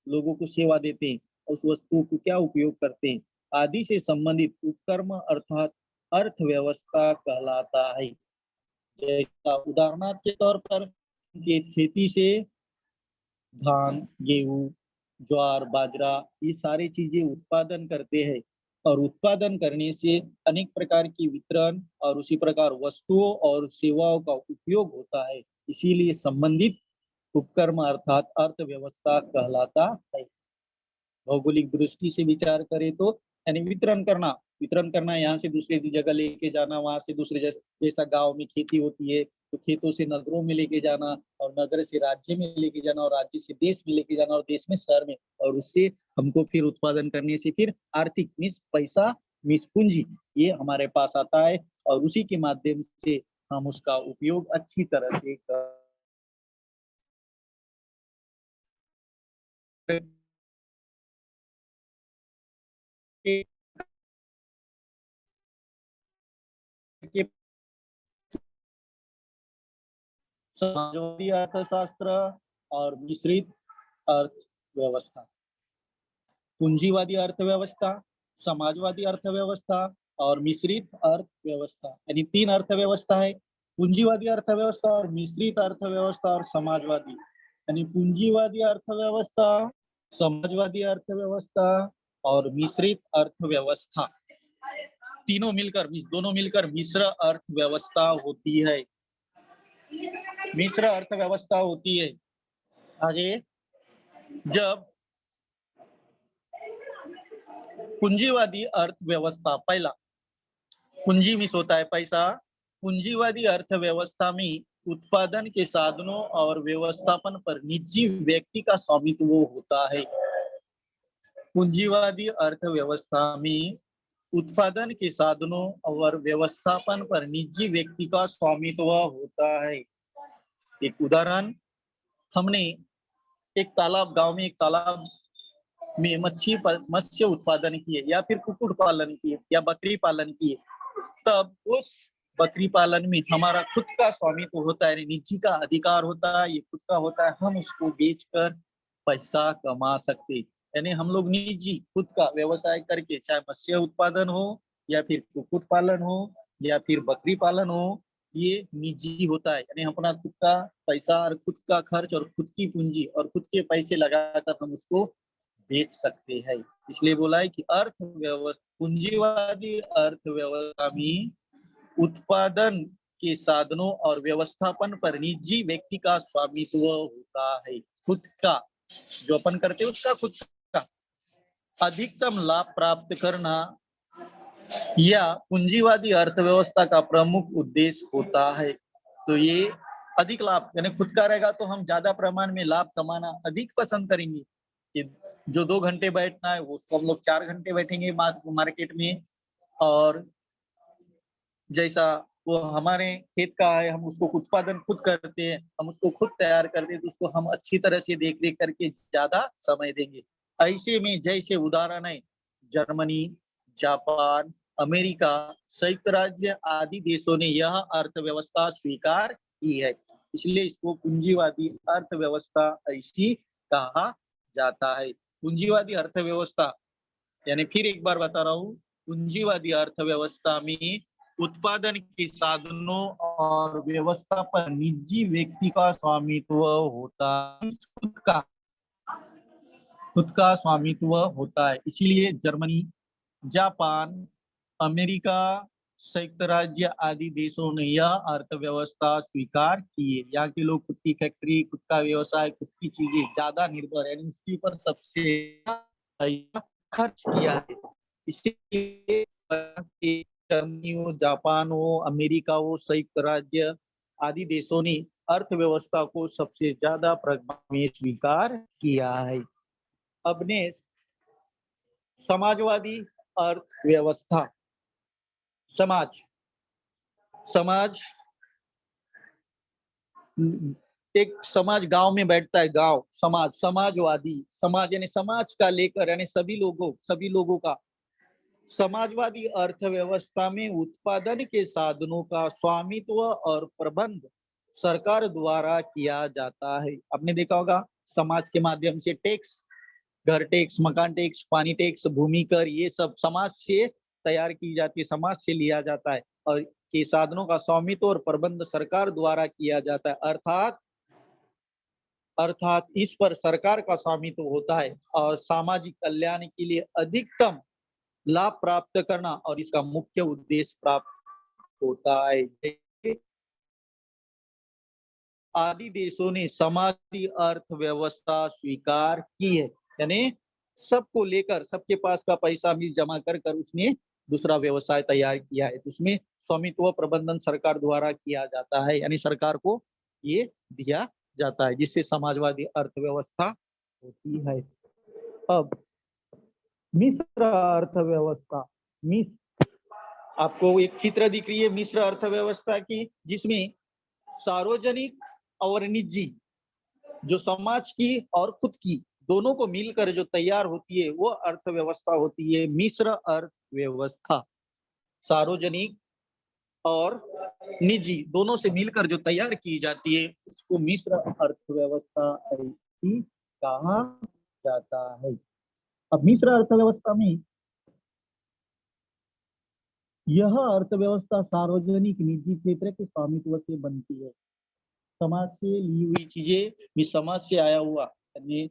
लोगों को सेवा देते हैं, उस वस्तु को क्या उपयोग करते हैं, आदि से संबंधित उपक्रम अर्थात अर्थव्यवस्था कहलाता है। जैसा उदाहरण के तौर पर ये खेती से धान, गेहूं, ज्वार, बाजरा ये सारी चीजें उत्पादन करते हैं और उत्पादन करने से अनेक प्रकार की वितरण और उसी प्रकार वस्तुओं और सेवाओं का उपयोग होता है। इसीलिए संबंधित उपक्रम अर्थात अर्थव्यवस्था कहलाता है। भौगोलिक दृष्टि से विचार करें तो यानी वितरण करना यहाँ से दूसरे जगह लेके जाना, वहां से दूसरे जैसा गांव में खेती होती है तो खेतों से नगरों में लेके जाना और नगर से राज्य में लेके जाना और राज्य से देश में लेके जाना और देश में शहर में, और उससे हमको फिर उत्पादन करने से फिर आर्थिक मीन्स पैसा मीन्स पूंजी ये हमारे पास आता है और उसी के माध्यम से हम उसका उपयोग अच्छी तरह से करके समाजवादी अर्थशास्त्र और मिश्रित अर्थव्यवस्था, पूंजीवादी अर्थव्यवस्था, समाजवादी अर्थव्यवस्था और मिश्रित अर्थव्यवस्था, यानी तीन अर्थव्यवस्था है। पूंजीवादी अर्थव्यवस्था और मिश्रित अर्थव्यवस्था और समाजवादी, यानी पूंजीवादी अर्थव्यवस्था, समाजवादी अर्थव्यवस्था और मिश्रित अर्थव्यवस्था दोनों मिलकर मिश्र अर्थव्यवस्था होती है। मिश्र अर्थव्यवस्था होती है। आगे जब पूंजीवादी अर्थव्यवस्था, पहला पूंजी मिस होता है पैसा, पूंजीवादी अर्थव्यवस्था में उत्पादन के साधनों और व्यवस्थापन पर निजी व्यक्ति का स्वामित्व होता है। पूंजीवादी अर्थव्यवस्था में उत्पादन के साधनों और व्यवस्थापन पर निजी व्यक्ति का स्वामित्व होता है। एक उदाहरण, हमने एक तालाब, गांव में एक तालाब में मत्स्य उत्पादन किए या फिर कुक्कुट पालन किए या बकरी पालन किए, तब उस बकरी पालन में हमारा खुद का स्वामित्व होता है, निजी का अधिकार होता है, ये खुद का होता है, हम उसको बेचकर पैसा कमा सकते। यानी हम लोग निजी खुद का व्यवसाय करके, चाहे मत्स्य उत्पादन हो या फिर कुक्कुट पालन हो या फिर बकरी पालन हो, ये निजी होता है। यानी अपना खुद का पैसा और खुद का खर्च और खुद की पूंजी और खुद के पैसे लगाकर हम उसको बेच सकते हैं। इसलिए बोला है कि अर्थव्यवस्था, पूंजीवादी अर्थव्यवस्था में उत्पादन के साधनों और व्यवस्थापन पर निजी व्यक्ति का स्वामित्व होता है। खुद का जो अपन करते हैं उसका खुद का अधिकतम लाभ प्राप्त करना या पूंजीवादी अर्थव्यवस्था का प्रमुख उद्देश्य होता है। तो ये अधिक लाभ यानी खुद का रहेगा तो हम ज्यादा प्रमाण में लाभ कमाना अधिक पसंद करेंगे। कि जो 2 घंटे बैठना है उसको हम लोग 4 घंटे बैठेंगे मार्केट में, और जैसा वो हमारे खेत का है, हम उसको उत्पादन खुद करते हैं, हम उसको खुद तैयार करते हैं, तो उसको हम अच्छी तरह से देख रेख करके ज्यादा समय देंगे। ऐसे में जैसे उदाहरण है जर्मनी, जापान, अमेरिका, संयुक्त राज्य आदि देशों ने यह अर्थव्यवस्था स्वीकार की है, इसलिए इसको पूंजीवादी अर्थव्यवस्था ऐसी कहा जाता है। पूंजीवादी अर्थव्यवस्था यानी फिर एक बार बता रहा हूँ, पूंजीवादी अर्थव्यवस्था में उत्पादन के साधनों और व्यवस्था पर निजी व्यक्ति का स्वामित्व होता है, खुद का स्वामित्व होता है। इसीलिए जर्मनी, जापान, अमेरिका, संयुक्त राज्य आदि देशों ने यह अर्थव्यवस्था स्वीकार की है। यहाँ के लोग खुद की फैक्ट्री, खुद का व्यवसाय, खुद की चीजें ज्यादा निर्भर है, इसके ऊपर सबसे खर्च किया है। इसलिए जर्मनी हो, जापान हो, अमेरिका हो, संयुक्त राज्य आदि देशों ने अर्थव्यवस्था को सबसे ज्यादा प्रभाव में स्वीकार किया है। अब ने समाजवादी अर्थव्यवस्था, समाज एक समाज गांव में बैठता है, गांव समाज, समाजवादी समाज यानी समाज का लेकर यानी सभी लोगों का। समाजवादी अर्थव्यवस्था में उत्पादन के साधनों का स्वामित्व और प्रबंध सरकार द्वारा किया जाता है। आपने देखा होगा समाज के माध्यम से टैक्स, घर टैक्स, मकान टैक्स, पानी टैक्स, भूमि कर, ये सब समाज से तैयार की जाती है, समाज से लिया जाता है और के साधनों का स्वामित्व और प्रबंध सरकार द्वारा किया जाता है। अर्थात इस पर सरकार का स्वामित्व होता है और सामाजिक कल्याण के लिए अधिकतम लाभ प्राप्त करना और इसका मुख्य उद्देश्य प्राप्त होता है। आदि देशों ने समाजी अर्थव्यवस्था स्वीकार की है, यानी सबको लेकर सबके पास का पैसा भी जमा कर कर उसने दूसरा व्यवसाय तैयार किया है। उसमें स्वामित्व प्रबंधन सरकार द्वारा किया जाता है, यानी सरकार को ये दिया जाता है, जिससे समाजवादी अर्थव्यवस्था होती है। अब मिश्र अर्थव्यवस्था, आपको एक चित्र दिख रही है मिश्र अर्थव्यवस्था की, जिसमें सार्वजनिक और निजी, जो समाज की और खुद की दोनों को मिलकर जो तैयार होती है वो अर्थव्यवस्था होती है मिश्र अर्थव्यवस्था। सार्वजनिक और निजी दोनों से मिलकर जो तैयार की जाती है उसको मिश्र अर्थव्यवस्था ऐसी कहा जाता है। अब मिश्र अर्थव्यवस्था में यह अर्थव्यवस्था सार्वजनिक निजी क्षेत्र के स्वामित्व से बनती है। समाज से ली हुई चीजें भी समाज से आया हुआ, यानी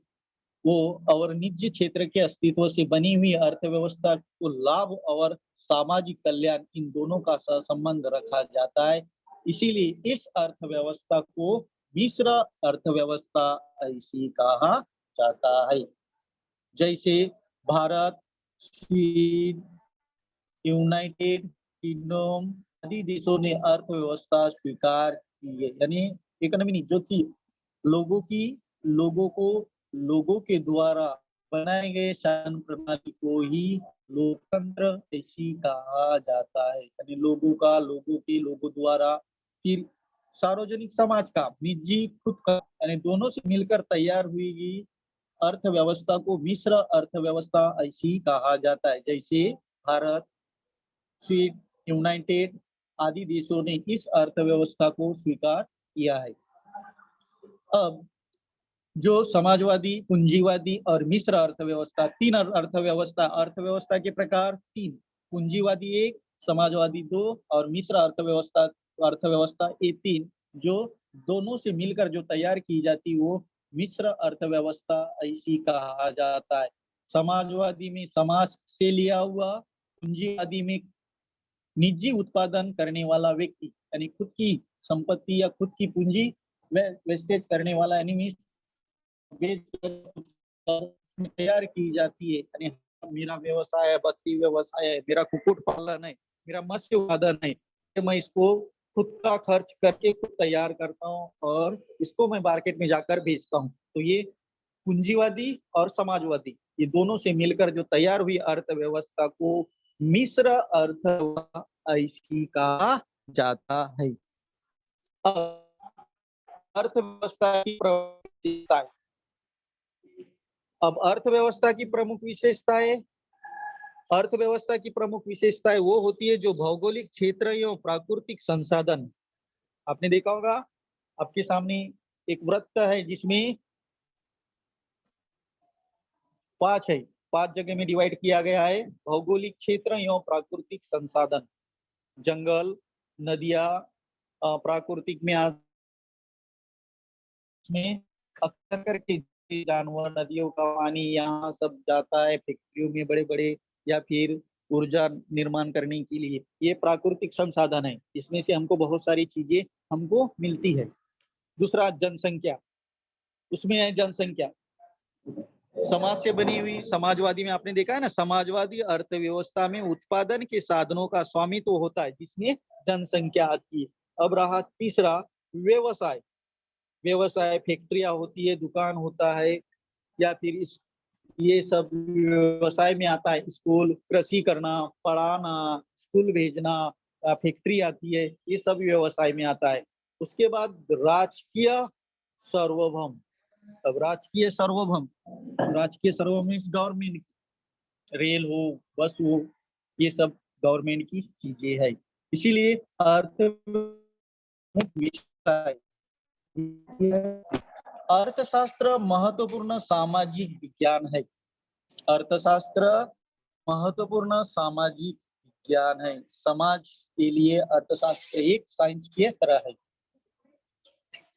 वो और निजी क्षेत्र के अस्तित्व से बनी हुई अर्थव्यवस्था को लाभ और सामाजिक कल्याण इन दोनों का संबंध रखा जाता है। इसीलिए इस अर्थव्यवस्था को मिश्र अर्थव्यवस्था ऐसी कहा जाता है। जैसे भारत, चीन, यूनाइटेड किंगडम आदि देशों ने अर्थव्यवस्था स्वीकार की है, यानी इकोनॉमी नहीं, जो कि लोगों के द्वारा बनाए गए शासन प्रणाली को ही लोकतंत्र ऐसी कहा जाता है, यानी लोगों द्वारा, फिर सार्वजनिक समाज का, निजी खुद का, यानी दोनों से मिलकर तैयार हुई अर्थव्यवस्था को मिश्र अर्थव्यवस्था ऐसी कहा जाता है। जैसे भारत, चीन, यूनाइटेड आदि देशों ने इस अर्थव्यवस्था को स्वीकार किया है। अब जो समाजवादी, पूंजीवादी और मिश्र अर्थव्यवस्था, तीन अर्थव्यवस्था के प्रकार तीन, पूंजीवादी एक, समाजवादी दो और मिश्र अर्थव्यवस्था ये तीन, जो दोनों से मिलकर जो तैयार की जाती वो मिश्र अर्थव्यवस्था ऐसी कहा जाता है। समाजवादी में समाज से लिया हुआ, पूंजीवादी में निजी उत्पादन करने वाला व्यक्ति, यानी खुद की संपत्ति या खुद की पूंजी वेस्टेज करने वाला, यानी तैयार की जाती है, यानी मेरा व्यवसाय है, बकरी व्यवसाय है, मेरा कुक्कुट पालन है, मेरा मत्स्य उत्पादन है, मैं इसको खुद का खर्च करके खुद तैयार करता हूँ और इसको मैं मार्केट में जाकर बेचता हूँ। तो ये पूंजीवादी और समाजवादी, ये दोनों से मिलकर जो तैयार हुई अर्थव्यवस्था को मिश्र अर्थव्यवस्था ऐसी कहा जाता है। अर्थव्यवस्था की प्रमुख, अब अर्थव्यवस्था की प्रमुख विशेषताएं, अर्थव्यवस्था की प्रमुख विशेषताएं वो होती है जो भौगोलिक क्षेत्र एवं प्राकृतिक संसाधन, आपने देखा होगा आपके सामने एक वृत्त है जिसमें पांच जगह में डिवाइड किया गया है। भौगोलिक क्षेत्र एवं प्राकृतिक संसाधन, जंगल, नदियां, प्राकृतिक में अक्सर करके जानवर, नदियों का पानी यहाँ सब जाता है फैक्ट्रियों में बड़े बड़े, या फिर ऊर्जा निर्माण करने के लिए, ये प्राकृतिक संसाधन है, इसमें से हमको बहुत सारी चीजें हमको मिलती है। दूसरा जनसंख्या, उसमें है जनसंख्या, समाज से बनी हुई, समाजवादी में आपने देखा है ना, समाजवादी अर्थव्यवस्था में उत्पादन के साधनों का स्वामित्व होता है जिसमें जनसंख्या आती है। अब रहा तीसरा व्यवसाय, फैक्ट्रियां होती है, दुकान होता है, या फिर ये सब व्यवसाय में आता है। स्कूल, कृषि करना, पढ़ाना, स्कूल भेजना, फैक्ट्री आती है, ये सब व्यवसाय में आता है। उसके बाद राजकीय सार्वभौम, अब राजकीय सार्वभौम मीन्स गवर्नमेंट, रेल हो, बस हो, ये सब गवर्नमेंट की चीजें है। इसीलिए अर्थशास्त्र महत्वपूर्ण सामाजिक विज्ञान है। अर्थशास्त्र महत्वपूर्ण सामाजिक विज्ञान है। समाज के लिए अर्थशास्त्र एक साइंस की तरह है।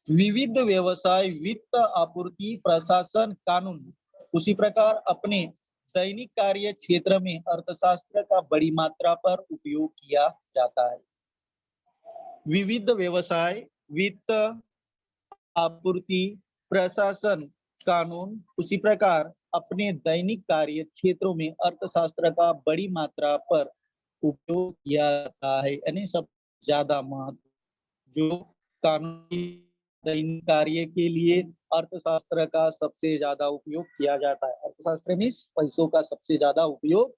विविध व्यवसाय, वित्त, आपूर्ति, प्रशासन, कानून, उसी प्रकार अपने दैनिक कार्य क्षेत्र में अर्थशास्त्र का बड़ी मात्रा पर उपयोग किया जाता है। विविध व्यवसाय, वित्त, आपूर्ति, प्रशासन, कानून, उसी प्रकार अपने दैनिक कार्य क्षेत्रों में अर्थशास्त्र का बड़ी मात्रा पर उपयोग किया जाता है। यानी सबसे ज्यादा महत्व जो कानूनी दैनिक कार्य के लिए अर्थशास्त्र का सबसे ज्यादा उपयोग किया जाता है। अर्थशास्त्र में पैसों का सबसे ज्यादा उपयोग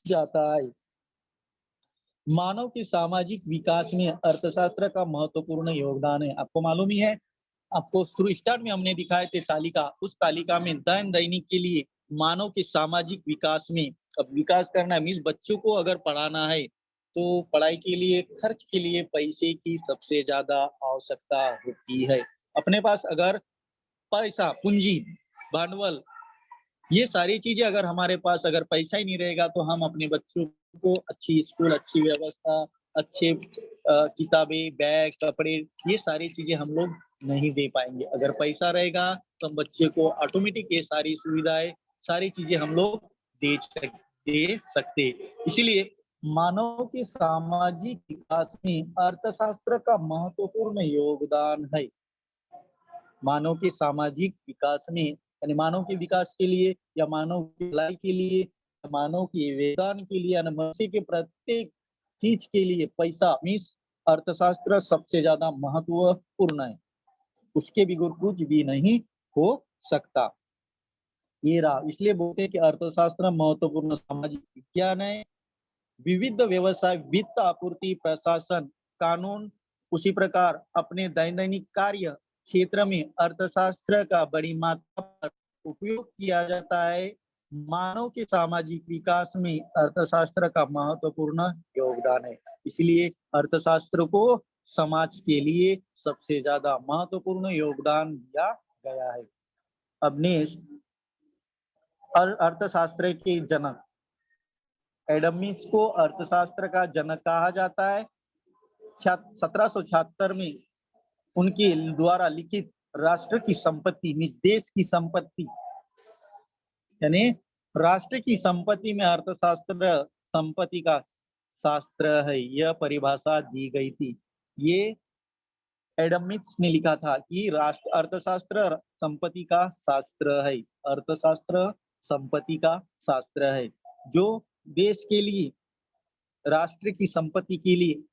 जाता है। मानव के सामाजिक विकास में अर्थशास्त्र का महत्वपूर्ण योगदान है। आपको मालूम ही है, आपको शुरू स्टार्ट में हमने दिखाए थे तालिका, उस तालिका में दैनिक के लिए मानव के सामाजिक विकास में, अब विकास करना मीन्स बच्चों को अगर पढ़ाना है तो पढ़ाई के लिए खर्च के लिए पैसे की सबसे ज्यादा आवश्यकता होती है। अपने पास अगर पैसा, पूंजी, भांडवल, ये सारी चीजें अगर हमारे पास अगर पैसा ही नहीं रहेगा तो हम अपने बच्चों को अच्छी स्कूल, अच्छी व्यवस्था, अच्छे किताबें, बैग, कपड़े, ये सारी चीजें हम लोग नहीं दे पाएंगे। अगर पैसा रहेगा तो हम बच्चे को ऑटोमेटिक ये सारी सुविधाएं, सारी चीजें हम लोग दे सकते। इसीलिए मानव के सामाजिक विकास में अर्थशास्त्र का महत्वपूर्ण योगदान है। मानव के सामाजिक विकास में, यानी मानव के विकास के लिए या मानव की भलाई के लिए, मानव के योगदान के लिए, मनुष्य के प्रत्येक चीज के लिए पैसा मीन्स अर्थशास्त्र सबसे ज्यादा महत्वपूर्ण है। उसके बिगुर कुछ भी नहीं हो सकता। ये रहा, इसलिए बोलते हैं कि अर्थशास्त्र महत्वपूर्ण सामाजिक विज्ञान है। विविध व्यवसाय, वित्त, आपूर्ति, प्रशासन, कानून, उसी प्रकार अपने दैनिक कार्य क्षेत्र में अर्थशास्त्र का बड़ी मात्रा पर उपयोग किया जाता है। मानव के सामाजिक विकास में अर्थशास्त्र का महत्वपूर्ण योगदान है। इसलिए अर्थशास्त्र को समाज के लिए सबसे ज्यादा महत्वपूर्ण योगदान दिया गया है। अब नेक्स्ट, अर्थशास्त्र के जनक एडम स्मिथ को अर्थशास्त्र का जनक कहा जाता है। 1776 में उनके द्वारा लिखित राष्ट्र की संपत्ति मीन्स देश की संपत्ति, यानी राष्ट्र की संपत्ति में अर्थशास्त्र संपत्ति का शास्त्र है, यह परिभाषा दी गई थी। ये एडम स्मिथ ने लिखा था कि राष्ट्र अर्थशास्त्र संपत्ति का शास्त्र है। अर्थशास्त्र संपत्ति का शास्त्र है जो देश के लिए, राष्ट्र की संपत्ति के लिए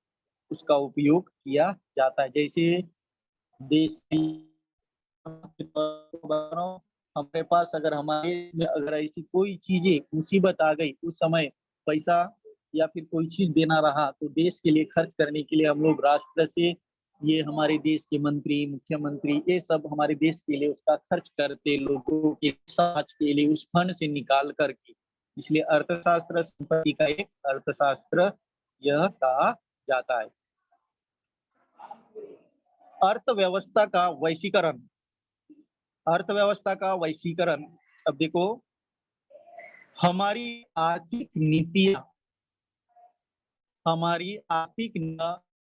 उसका उपयोग किया जाता है। जैसे देश हमारे पास अगर हमारे में अगर ऐसी कोई चीजें मुसीबत आ गई, उस समय पैसा या फिर कोई चीज देना रहा तो देश के लिए खर्च करने के लिए हम लोग राष्ट्र से, ये हमारे देश के मंत्री, मुख्यमंत्री, ये सब हमारे देश के लिए उसका खर्च करते, लोगों के समाज के लिए उस फंड से निकाल करके। इसलिए अर्थशास्त्र संपत्ति का एक अर्थशास्त्र यह कहा जाता है। अर्थव्यवस्था का वैश्वीकरण, अर्थव्यवस्था का वैश्वीकरण, अब देखो हमारी आर्थिक नीतियां, हमारी आर्थिक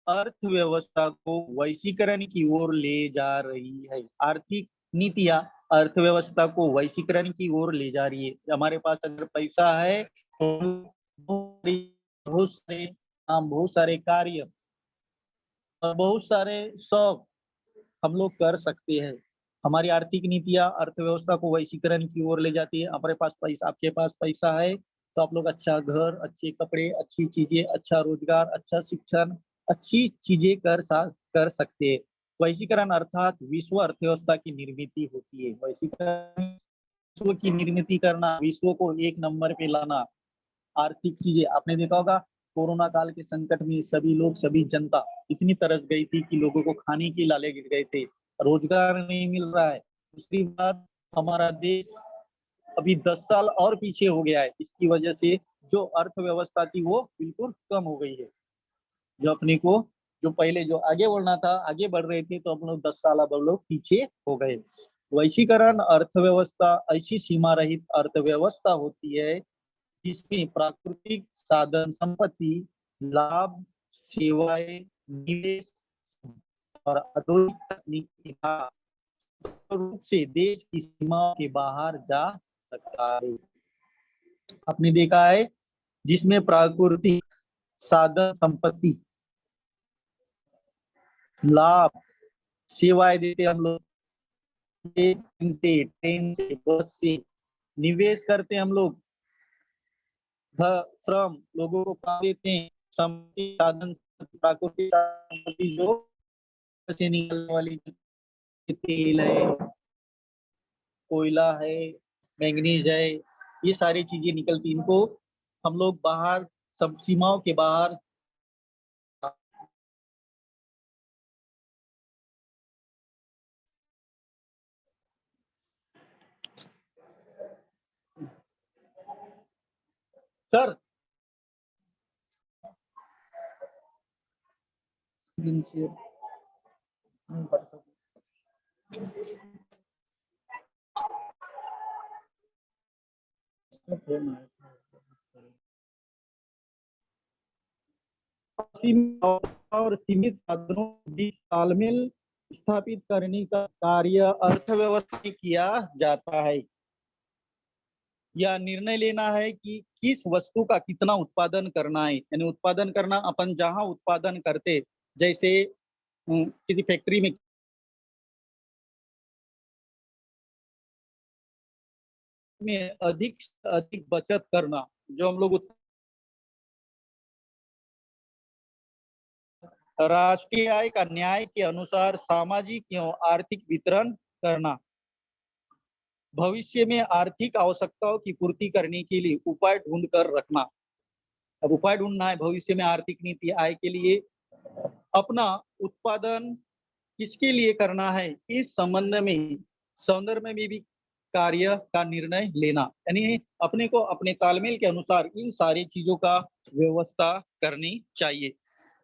अर्थव्यवस्था को वैश्वीकरण की ओर ले जा रही है। आर्थिक नीतियां अर्थव्यवस्था को वैश्वीकरण की ओर ले जा रही है। हमारे पास अगर पैसा है तो बहुत सारे कार्य और बहुत सारे शौक हम लोग कर सकते हैं। हमारी आर्थिक नीतियां अर्थव्यवस्था को वैश्वीकरण की ओर ले जाती है। हमारे पास पैसा, आपके पास पैसा है तो आप लोग अच्छा घर, अच्छे कपड़े, अच्छी चीजें, अच्छा रोजगार, अच्छा शिक्षण, अच्छी चीजें कर सकते हैं। वैश्वीकरण अर्थात विश्व अर्थव्यवस्था की निर्मित होती है। वैश्वीकरण विश्व की निर्मित करना, विश्व को एक नंबर पे लाना। आर्थिक चीजें आपने देखा होगा, कोरोना काल के संकट में सभी लोग, सभी जनता इतनी तरस गई थी कि लोगों को खाने के लाले गिर गए थे, रोजगार नहीं मिल रहा है। दूसरी बात, हमारा देश अभी 10 साल और पीछे हो गया है। इसकी वजह से जो अर्थव्यवस्था थी वो बिल्कुल कम हो गई है। जो अपने को, जो पहले जो आगे बढ़ना था, आगे बढ़ रहे थे, तो हम लोग 10 साल अब हम लोग पीछे हो गए। वैश्वीकरण अर्थव्यवस्था ऐसी सीमा रहित अर्थव्यवस्था होती है जिसमें प्राकृतिक साधन संपत्ति, लाभ, सेवाएं, निवेश और आधुनिक तकनीकी का रूप से देश की सीमाओं के बाहर जा सकता है। आपने देखा है जिसमें प्राकृतिक साधन संपत्ति, लाभ, सेवाएं देते हम लोग, ट्रेन से, बस से, निवेश करते हम लोग, श्रम, लोगों को काम देते हैं, साधन, प्राकृतिक संपत्ति जो से निकलने वाली तेल है, कोयला है, मैंगनीज है, ये सारी चीजें निकलती, इनको हम लोग बाहर, सब सीमाओं के बाहर सर स्क्रीन शेयर नहीं कर सकते। और सीमित साधनों के बीच तालमेल स्थापित करने का कार्य अर्थव्यवस्था में किया जाता है। यह निर्णय लेना है कि किस वस्तु का कितना उत्पादन करना है, यानी उत्पादन करना, अपन जहां उत्पादन करते, जैसे किसी फैक्ट्री में अधिक से अधिक बचत करना, जो हम लोग राष्ट्रीय आय का न्याय के अनुसार सामाजिक एवं आर्थिक वितरण करना, भविष्य में आर्थिक आवश्यकताओं की पूर्ति करने के लिए उपाय ढूंढ कर रखना। अब उपाय ढूंढना है भविष्य में आर्थिक नीति आय के लिए, अपना उत्पादन किसके लिए करना है, इस संबंध में संदर्भ में भी कार्य का निर्णय लेना, यानी अपने को अपने तालमेल के अनुसार इन सारी चीजों का व्यवस्था करनी चाहिए।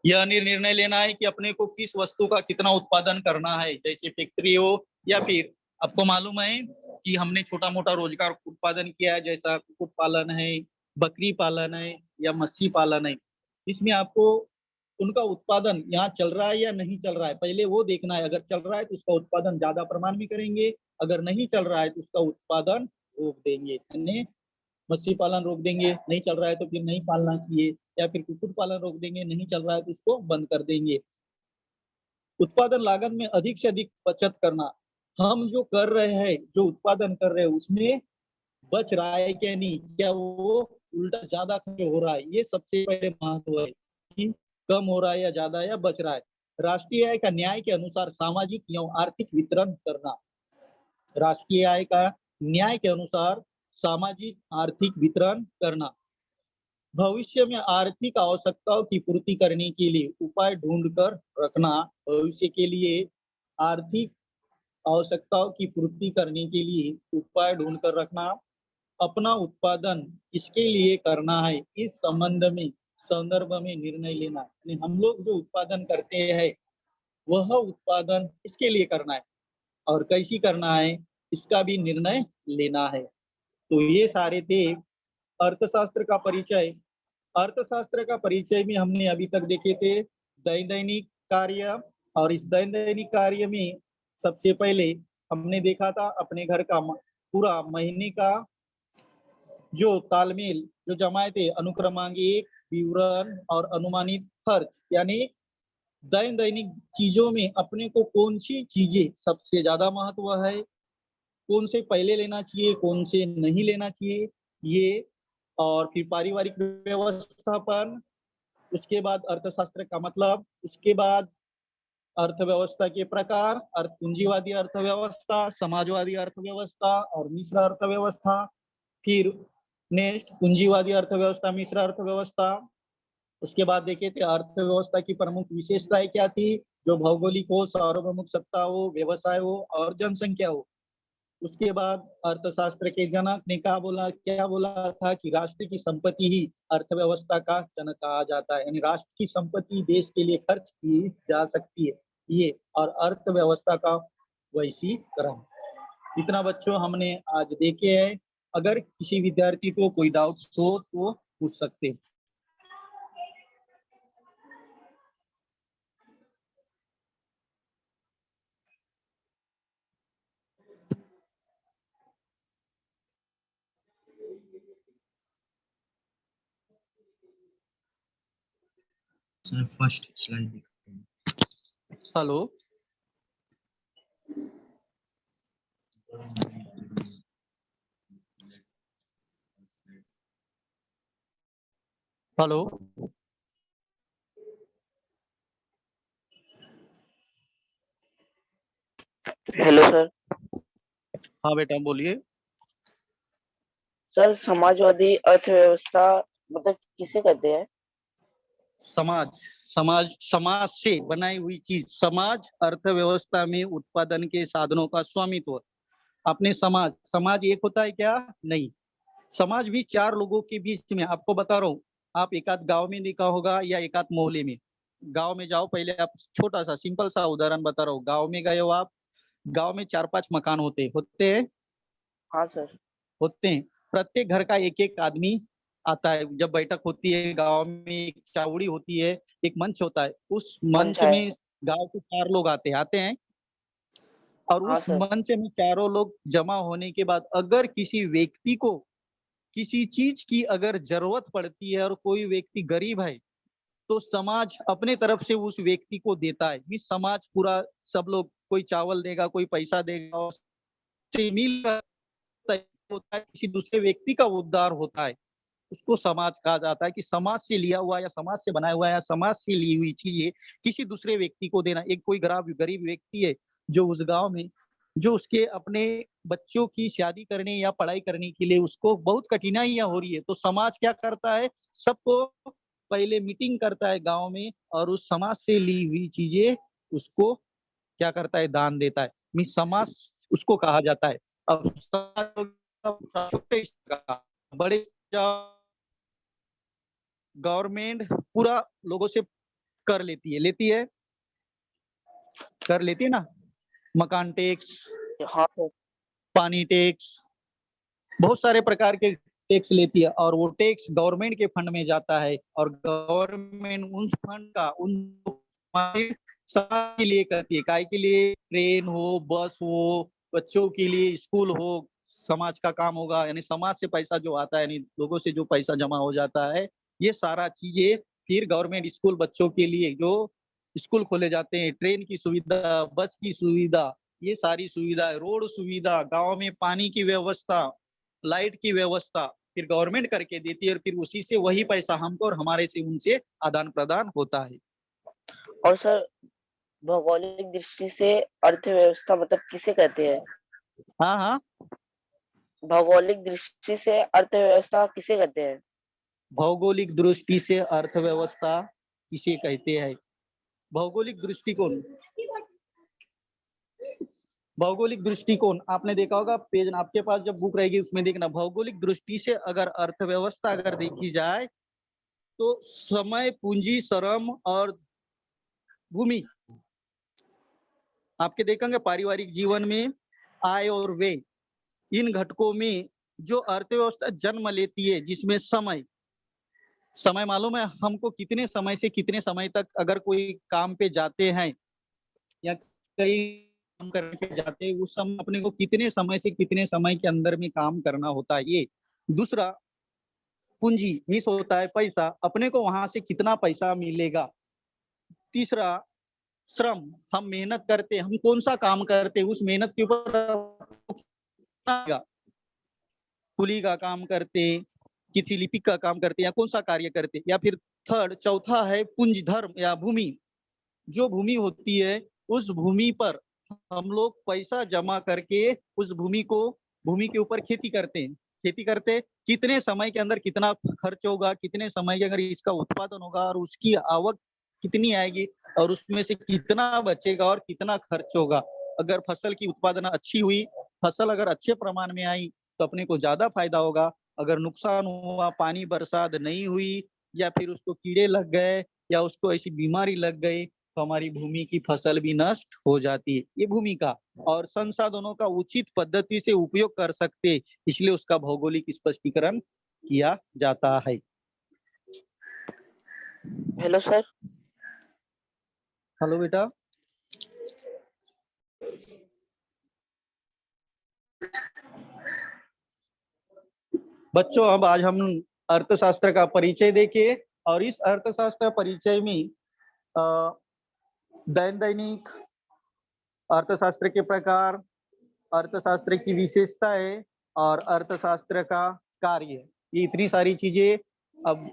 यह निर्णय लेना है कि अपने को किस वस्तु का कितना उत्पादन करना है, जैसे फैक्ट्री हो या फिर आपको मालूम है कि हमने छोटा मोटा रोजगार उत्पादन किया है, जैसा कुक्कुट पालन है, बकरी पालन है या मच्छी पालन है। इसमें आपको उनका उत्पादन यहाँ चल रहा है या नहीं चल रहा है, पहले वो देखना है। अगर चल रहा है तो उसका उत्पादन ज्यादा प्रमाण में करेंगे, अगर नहीं चल रहा है तो उसका उत्पादन रोक देंगे, यानी मछली पालन रोक देंगे, नहीं चल रहा है तो फिर नहीं पालना चाहिए, या फिर कुक्कुट पालन रोक देंगे, नहीं चल रहा है तो उसको बंद कर देंगे। उत्पादन लागत में अधिक से अधिक बचत करना, हम जो कर रहे हैं, जो उत्पादन कर रहे हैं उसमें बच रहा है क्या नहीं, क्या वो उल्टा ज्यादा खर्च हो रहा है, ये सबसे पहले महत्व है कि कम हो रहा है या ज्यादा या बच रहा है। राष्ट्रीय आय का न्याय के अनुसार सामाजिक एवं आर्थिक वितरण करना, राष्ट्रीय आय का न्याय के अनुसार सामाजिक आर्थिक वितरण करना, भविष्य में आर्थिक आवश्यकताओं की पूर्ति करने के लिए उपाय ढूंढकर रखना, भविष्य के लिए आर्थिक आवश्यकताओं की पूर्ति करने के लिए उपाय ढूंढकर रखना, अपना उत्पादन किसके लिए करना है, इस संबंध में संदर्भ में निर्णय लेना, यानी हम लोग जो उत्पादन करते हैं वह उत्पादन किसके लिए करना है और कैसी करना है, इसका भी निर्णय लेना है। तो ये सारे थे अर्थशास्त्र का परिचय। अर्थशास्त्र का परिचय में हमने अभी तक देखे थे दैनिक कार्य, और इस दैनिक कार्य में सबसे पहले हमने देखा था अपने घर का पूरा महीने का जो तालमेल, जो जमायते, अनुक्रमांक 1, विवरण और अनुमानित खर्च, यानी दैनिक चीजों में अपने को कौन सी चीजें सबसे ज्यादा महत्व है, कौन से पहले लेना चाहिए, कौन से नहीं लेना चाहिए, ये। और फिर पारिवारिक व्यवस्थापन, उसके बाद अर्थशास्त्र का मतलब, उसके बाद अर्थव्यवस्था के प्रकार, पूंजीवादी अर्थव्यवस्था, समाजवादी अर्थव्यवस्था और मिश्र अर्थव्यवस्था। फिर नेक्स्ट पूंजीवादी अर्थव्यवस्था, मिश्र अर्थव्यवस्था। उसके बाद देखे थे अर्थव्यवस्था की प्रमुख विशेषताएं क्या थी, जो भौगोलिक हो, सार्वभौमिक सत्ता हो, व्यवसाय हो और जनसंख्या हो। उसके बाद अर्थशास्त्र के जनक ने क्या बोला था कि राष्ट्र की संपत्ति ही अर्थव्यवस्था का जनक कहा जाता है, यानी राष्ट्र की संपत्ति देश के लिए खर्च की जा सकती है, ये। और अर्थव्यवस्था का वैश्वीकरण। इतना बच्चों हमने आज देखे हैं। अगर किसी विद्यार्थी को कोई डाउट हो तो पूछ सकते हैं। Sir first slide. Hello, hello, hello sir. हाँ बेटा बोलिए। सर समाजवादी अर्थव्यवस्था मतलब किसे कहते हैं? समाज, समाज से बनाई हुई चीज। समाज अर्थव्यवस्था में उत्पादन के साधनों का स्वामित्व। अपने समाज, समाज एक होता है क्या? नहीं, समाज भी चार लोगों के बीच में। आपको बता रहा हूँ, आप एक आध गाँव में देखा होगा या एक आध मोहल्ले में। गाँव में जाओ, पहले आप छोटा सा सिंपल सा उदाहरण बता रहा हूँ। गाँव में गए हो आप, गाँव में 4-5 मकान होते हैं। हाँ सर। होते हैं। प्रत्येक घर का एक एक आदमी आता है। जब बैठक होती है गांव में, एक चावड़ी होती है, एक मंच होता है। उस मंच पंचायत। में गांव के 4 लोग आते हैं। और हाँ उस सर। मंच में चारों लोग जमा होने के बाद अगर किसी व्यक्ति को किसी चीज की अगर जरूरत पड़ती है और कोई व्यक्ति गरीब है, तो समाज अपने तरफ से उस व्यक्ति को देता है। इस समाज पूरा, सब लोग, कोई चावल देगा, कोई पैसा देगा, और से मिलकर होता है, किसी दूसरे व्यक्ति का उद्धार होता है। उसको समाज कहा जाता है कि समाज से लिया हुआ या समाज से बनाया हुआ या समाज से ली हुई चीजें किसी दूसरे व्यक्ति को देना। एक कोई गरीब गरीब व्यक्ति है जो उस गांव में, जो उसके अपने बच्चों की शादी करने या पढ़ाई करने के लिए उसको बहुत कठिनाइयां हो रही है, तो समाज क्या करता है? सबको पहले मीटिंग करता है गांव में, और उस समाज से ली हुई चीजें उसको क्या करता है? दान देता है। मीन्स समाज उसको कहा जाता है। अब समाज छोटे का, बड़े, गवर्नमेंट पूरा लोगों से कर लेती है ना। मकान टैक्स, हाँ सर। पानी टैक्स, बहुत सारे प्रकार के टैक्स लेती है, और वो टैक्स गवर्नमेंट के फंड में जाता है। और गवर्नमेंट उन फंड का उन समाज के लिए करती है। काय के लिए? ट्रेन हो, बस हो, बच्चों के लिए स्कूल हो, समाज का काम होगा। यानी समाज से पैसा जो आता है, यानी लोगों से जो पैसा जमा हो जाता है, ये सारा चीजें फिर गवर्नमेंट स्कूल, बच्चों के लिए जो स्कूल खोले जाते हैं, ट्रेन की सुविधा, बस की सुविधा, ये सारी सुविधा, रोड सुविधा, गांव में पानी की व्यवस्था, लाइट की व्यवस्था, फिर गवर्नमेंट करके देती है। और फिर उसी से वही पैसा हमको और हमारे से उनसे आदान प्रदान होता है। और सर भौगोलिक दृष्टि से अर्थव्यवस्था मतलब किसे कहते हैं? हाँ हाँ, भौगोलिक दृष्टि से अर्थव्यवस्था किसे कहते हैं? भौगोलिक दृष्टि से अर्थव्यवस्था किसे कहते हैं? भौगोलिक दृष्टिकोण, भौगोलिक दृष्टिकोण आपने देखा होगा, पेज आपके पास जब बुक रहेगी उसमें देखना। भौगोलिक दृष्टि से अगर अर्थव्यवस्था अगर देखी जाए, तो समय, पूंजी, श्रम और भूमि, आपके देखेंगे पारिवारिक जीवन में आय और व्यय, इन घटकों में जो अर्थव्यवस्था जन्म लेती है, जिसमें समय, समय मालूम है हमको? कितने समय से कितने समय तक अगर कोई काम पे जाते हैं या कहीं काम करने पे जाते हैं, उस समय अपने को कितने समय से कितने समय के अंदर में काम करना होता है, ये। दूसरा, पूंजी मिस होता है, पैसा, अपने को वहां से कितना पैसा मिलेगा। तीसरा, श्रम, हम मेहनत करते, हम कौन सा काम करते, उस मेहनत के ऊपर कुली का काम करते, किसी लिपिक का काम करते, या कौन सा कार्य करते। या फिर थर्ड, चौथा है पुंज धर्म या भूमि। जो भूमि होती है, उस भूमि पर हम लोग पैसा जमा करके उस भूमि के ऊपर खेती करते हैं। खेती करते कितने समय के अंदर कितना खर्च होगा, कितने समय के अंदर इसका उत्पादन होगा, और उसकी आवक कितनी आएगी, और उसमें से कितना बचेगा और कितना खर्च होगा। अगर फसल की उत्पादन अच्छी हुई, फसल अगर अच्छे प्रमाण में आई, तो अपने को ज्यादा फायदा होगा। अगर नुकसान हुआ, पानी बरसात नहीं हुई, या फिर उसको कीड़े लग गए, या उसको ऐसी बीमारी लग गई, तो हमारी भूमि की फसल भी नष्ट हो जाती है। ये भूमि का, और संसाधनों का उचित पद्धति से उपयोग कर सकते, इसलिए उसका भौगोलिक स्पष्टीकरण किया जाता है। Hello sir. हेलो बेटा। बच्चों, अब आज हम अर्थशास्त्र का परिचय देखे, और इस अर्थशास्त्र परिचय में दैनिक अर्थशास्त्र के प्रकार, अर्थशास्त्र की विशेषताएं और अर्थशास्त्र का कार्य, ये इतनी सारी चीजें अब